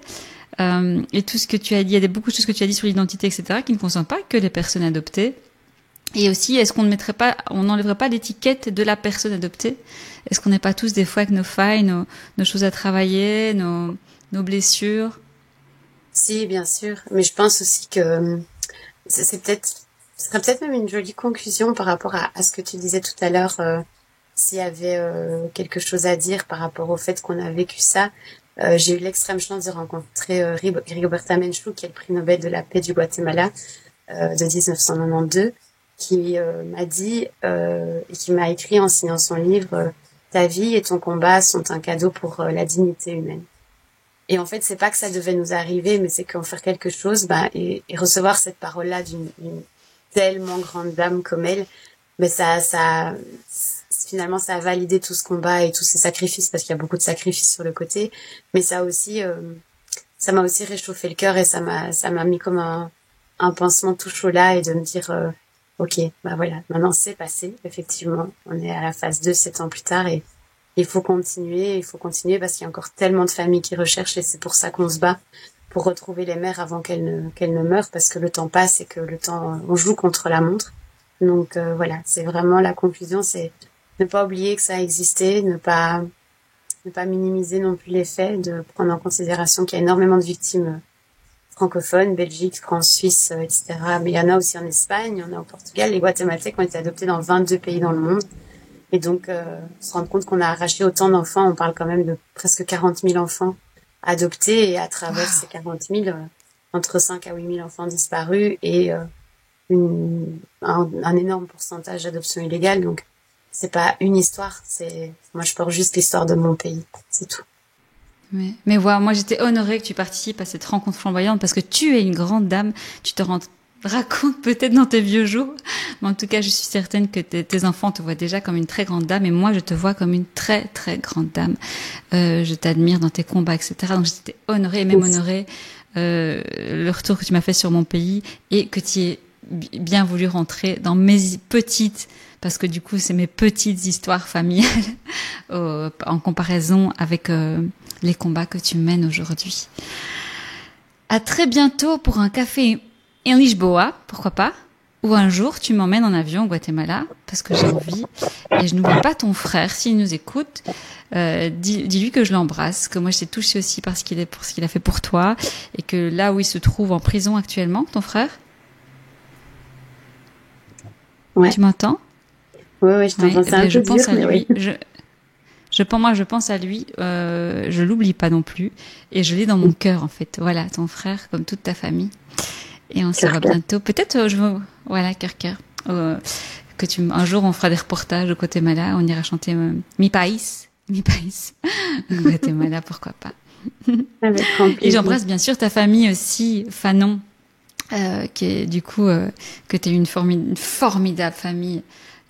Speaker 1: Et tout ce que tu as dit, il y a beaucoup de choses que tu as dit sur l'identité, etc., qui ne concernent pas que les personnes adoptées. Et aussi, est-ce qu'on n'enlèverait pas l'étiquette de la personne adoptée? Est-ce qu'on n'est pas tous des fois avec nos failles, nos choses à travailler, nos blessures?
Speaker 2: Si, bien sûr. Mais je pense aussi que ce serait peut-être même une jolie conclusion par rapport à ce que tu disais tout à l'heure, s'il y avait quelque chose à dire par rapport au fait qu'on a vécu ça. J'ai eu l'extrême chance de rencontrer Rigoberta Menchú, qui est le prix Nobel de la paix du Guatemala de 1992. Qui m'a dit et qui m'a écrit en signant son livre ta vie et ton combat sont un cadeau pour la dignité humaine. Et en fait, c'est pas que ça devait nous arriver, mais c'est qu'en faire quelque chose, et recevoir cette parole-là d'une tellement grande dame comme elle, mais finalement, ça a validé tout ce combat et tous ces sacrifices, parce qu'il y a beaucoup de sacrifices sur le côté, mais ça m'a aussi réchauffé le cœur et ça m'a mis comme un pansement tout chaud là et de me dire ok, voilà, maintenant c'est passé, effectivement. On est à la phase 2, 7 ans plus tard et il faut continuer parce qu'il y a encore tellement de familles qui recherchent et c'est pour ça qu'on se bat pour retrouver les mères avant qu'elles ne meurent parce que le temps passe et que on joue contre la montre. Donc voilà, c'est vraiment la conclusion, c'est ne pas oublier que ça a existé, ne pas minimiser non plus les faits, de prendre en considération qu'il y a énormément de victimes francophones, Belgique, France, Suisse, etc. Mais il y en a aussi en Espagne, il y en a au Portugal. Les Guatémaltèques ont été adoptés dans 22 pays dans le monde. Et donc, se rendre compte qu'on a arraché autant d'enfants, on parle quand même de presque 40 000 enfants adoptés. Et à travers ces 40 000, entre 5 à 8 000 enfants disparus et un énorme pourcentage d'adoption illégale. Donc, c'est pas une histoire, moi je porte juste l'histoire de mon pays, c'est tout.
Speaker 1: Mais voilà, moi j'étais honorée que tu participes à cette rencontre flamboyante parce que tu es une grande dame, tu te racontes peut-être dans tes vieux jours, mais en tout cas je suis certaine que tes enfants te voient déjà comme une très grande dame et moi je te vois comme une très très grande dame. Je t'admire dans tes combats, etc. Donc j'étais honorée et même honorée le retour que tu m'as fait sur mon pays et que tu aies bien voulu rentrer dans mes petites, parce que du coup c'est mes petites histoires familiales en comparaison avec les combats que tu mènes aujourd'hui. À très bientôt pour un café en Lisboa, pourquoi pas, ou un jour tu m'emmènes en avion au Guatemala parce que j'ai envie. Et je n'oublie pas ton frère s'il nous écoute. Dis-lui que je l'embrasse, que moi je t'ai touchée aussi pour ce qu'il a fait pour toi et que là où il se trouve en prison actuellement, ton frère.
Speaker 2: Ouais.
Speaker 1: Tu m'entends?
Speaker 2: Oui, je t'entends. C'est un peu
Speaker 1: je pense
Speaker 2: dur,
Speaker 1: à lui.
Speaker 2: Oui.
Speaker 1: Je pense à lui. Je l'oublie pas non plus, et je l'ai dans mon cœur en fait. Voilà, ton frère, comme toute ta famille. Et on se revoit bientôt. Peut-être, voilà, cœur. Un jour on fera des reportages au Guatemala, on ira chanter Mi País, au Guatemala, pourquoi pas.
Speaker 2: Avec grand plaisir.
Speaker 1: Et j'embrasse bien sûr ta famille aussi, Fanon, qui est du coup que tu es une formidable famille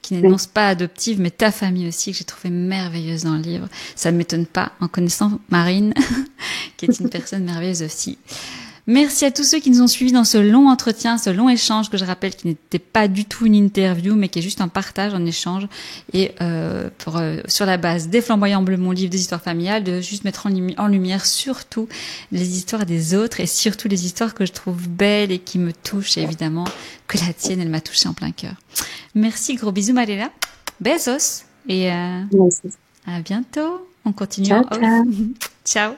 Speaker 1: qui n'énonce pas adoptive, mais ta famille aussi, que j'ai trouvé merveilleuse dans le livre. Ça ne m'étonne pas en connaissant Marine, qui est une personne merveilleuse aussi. Merci à tous ceux qui nous ont suivis dans ce long entretien, ce long échange que je rappelle qui n'était pas du tout une interview, mais qui est juste un partage, un échange. Et sur la base des Flamboyants Bleus, mon livre des histoires familiales, de juste mettre en lumière surtout les histoires des autres et surtout les histoires que je trouve belles et qui me touchent. Et évidemment que la tienne, elle m'a touchée en plein cœur. Merci, gros bisous Maléla. Besos. Et à bientôt. On continue.
Speaker 2: Ciao, ciao.
Speaker 1: Ciao.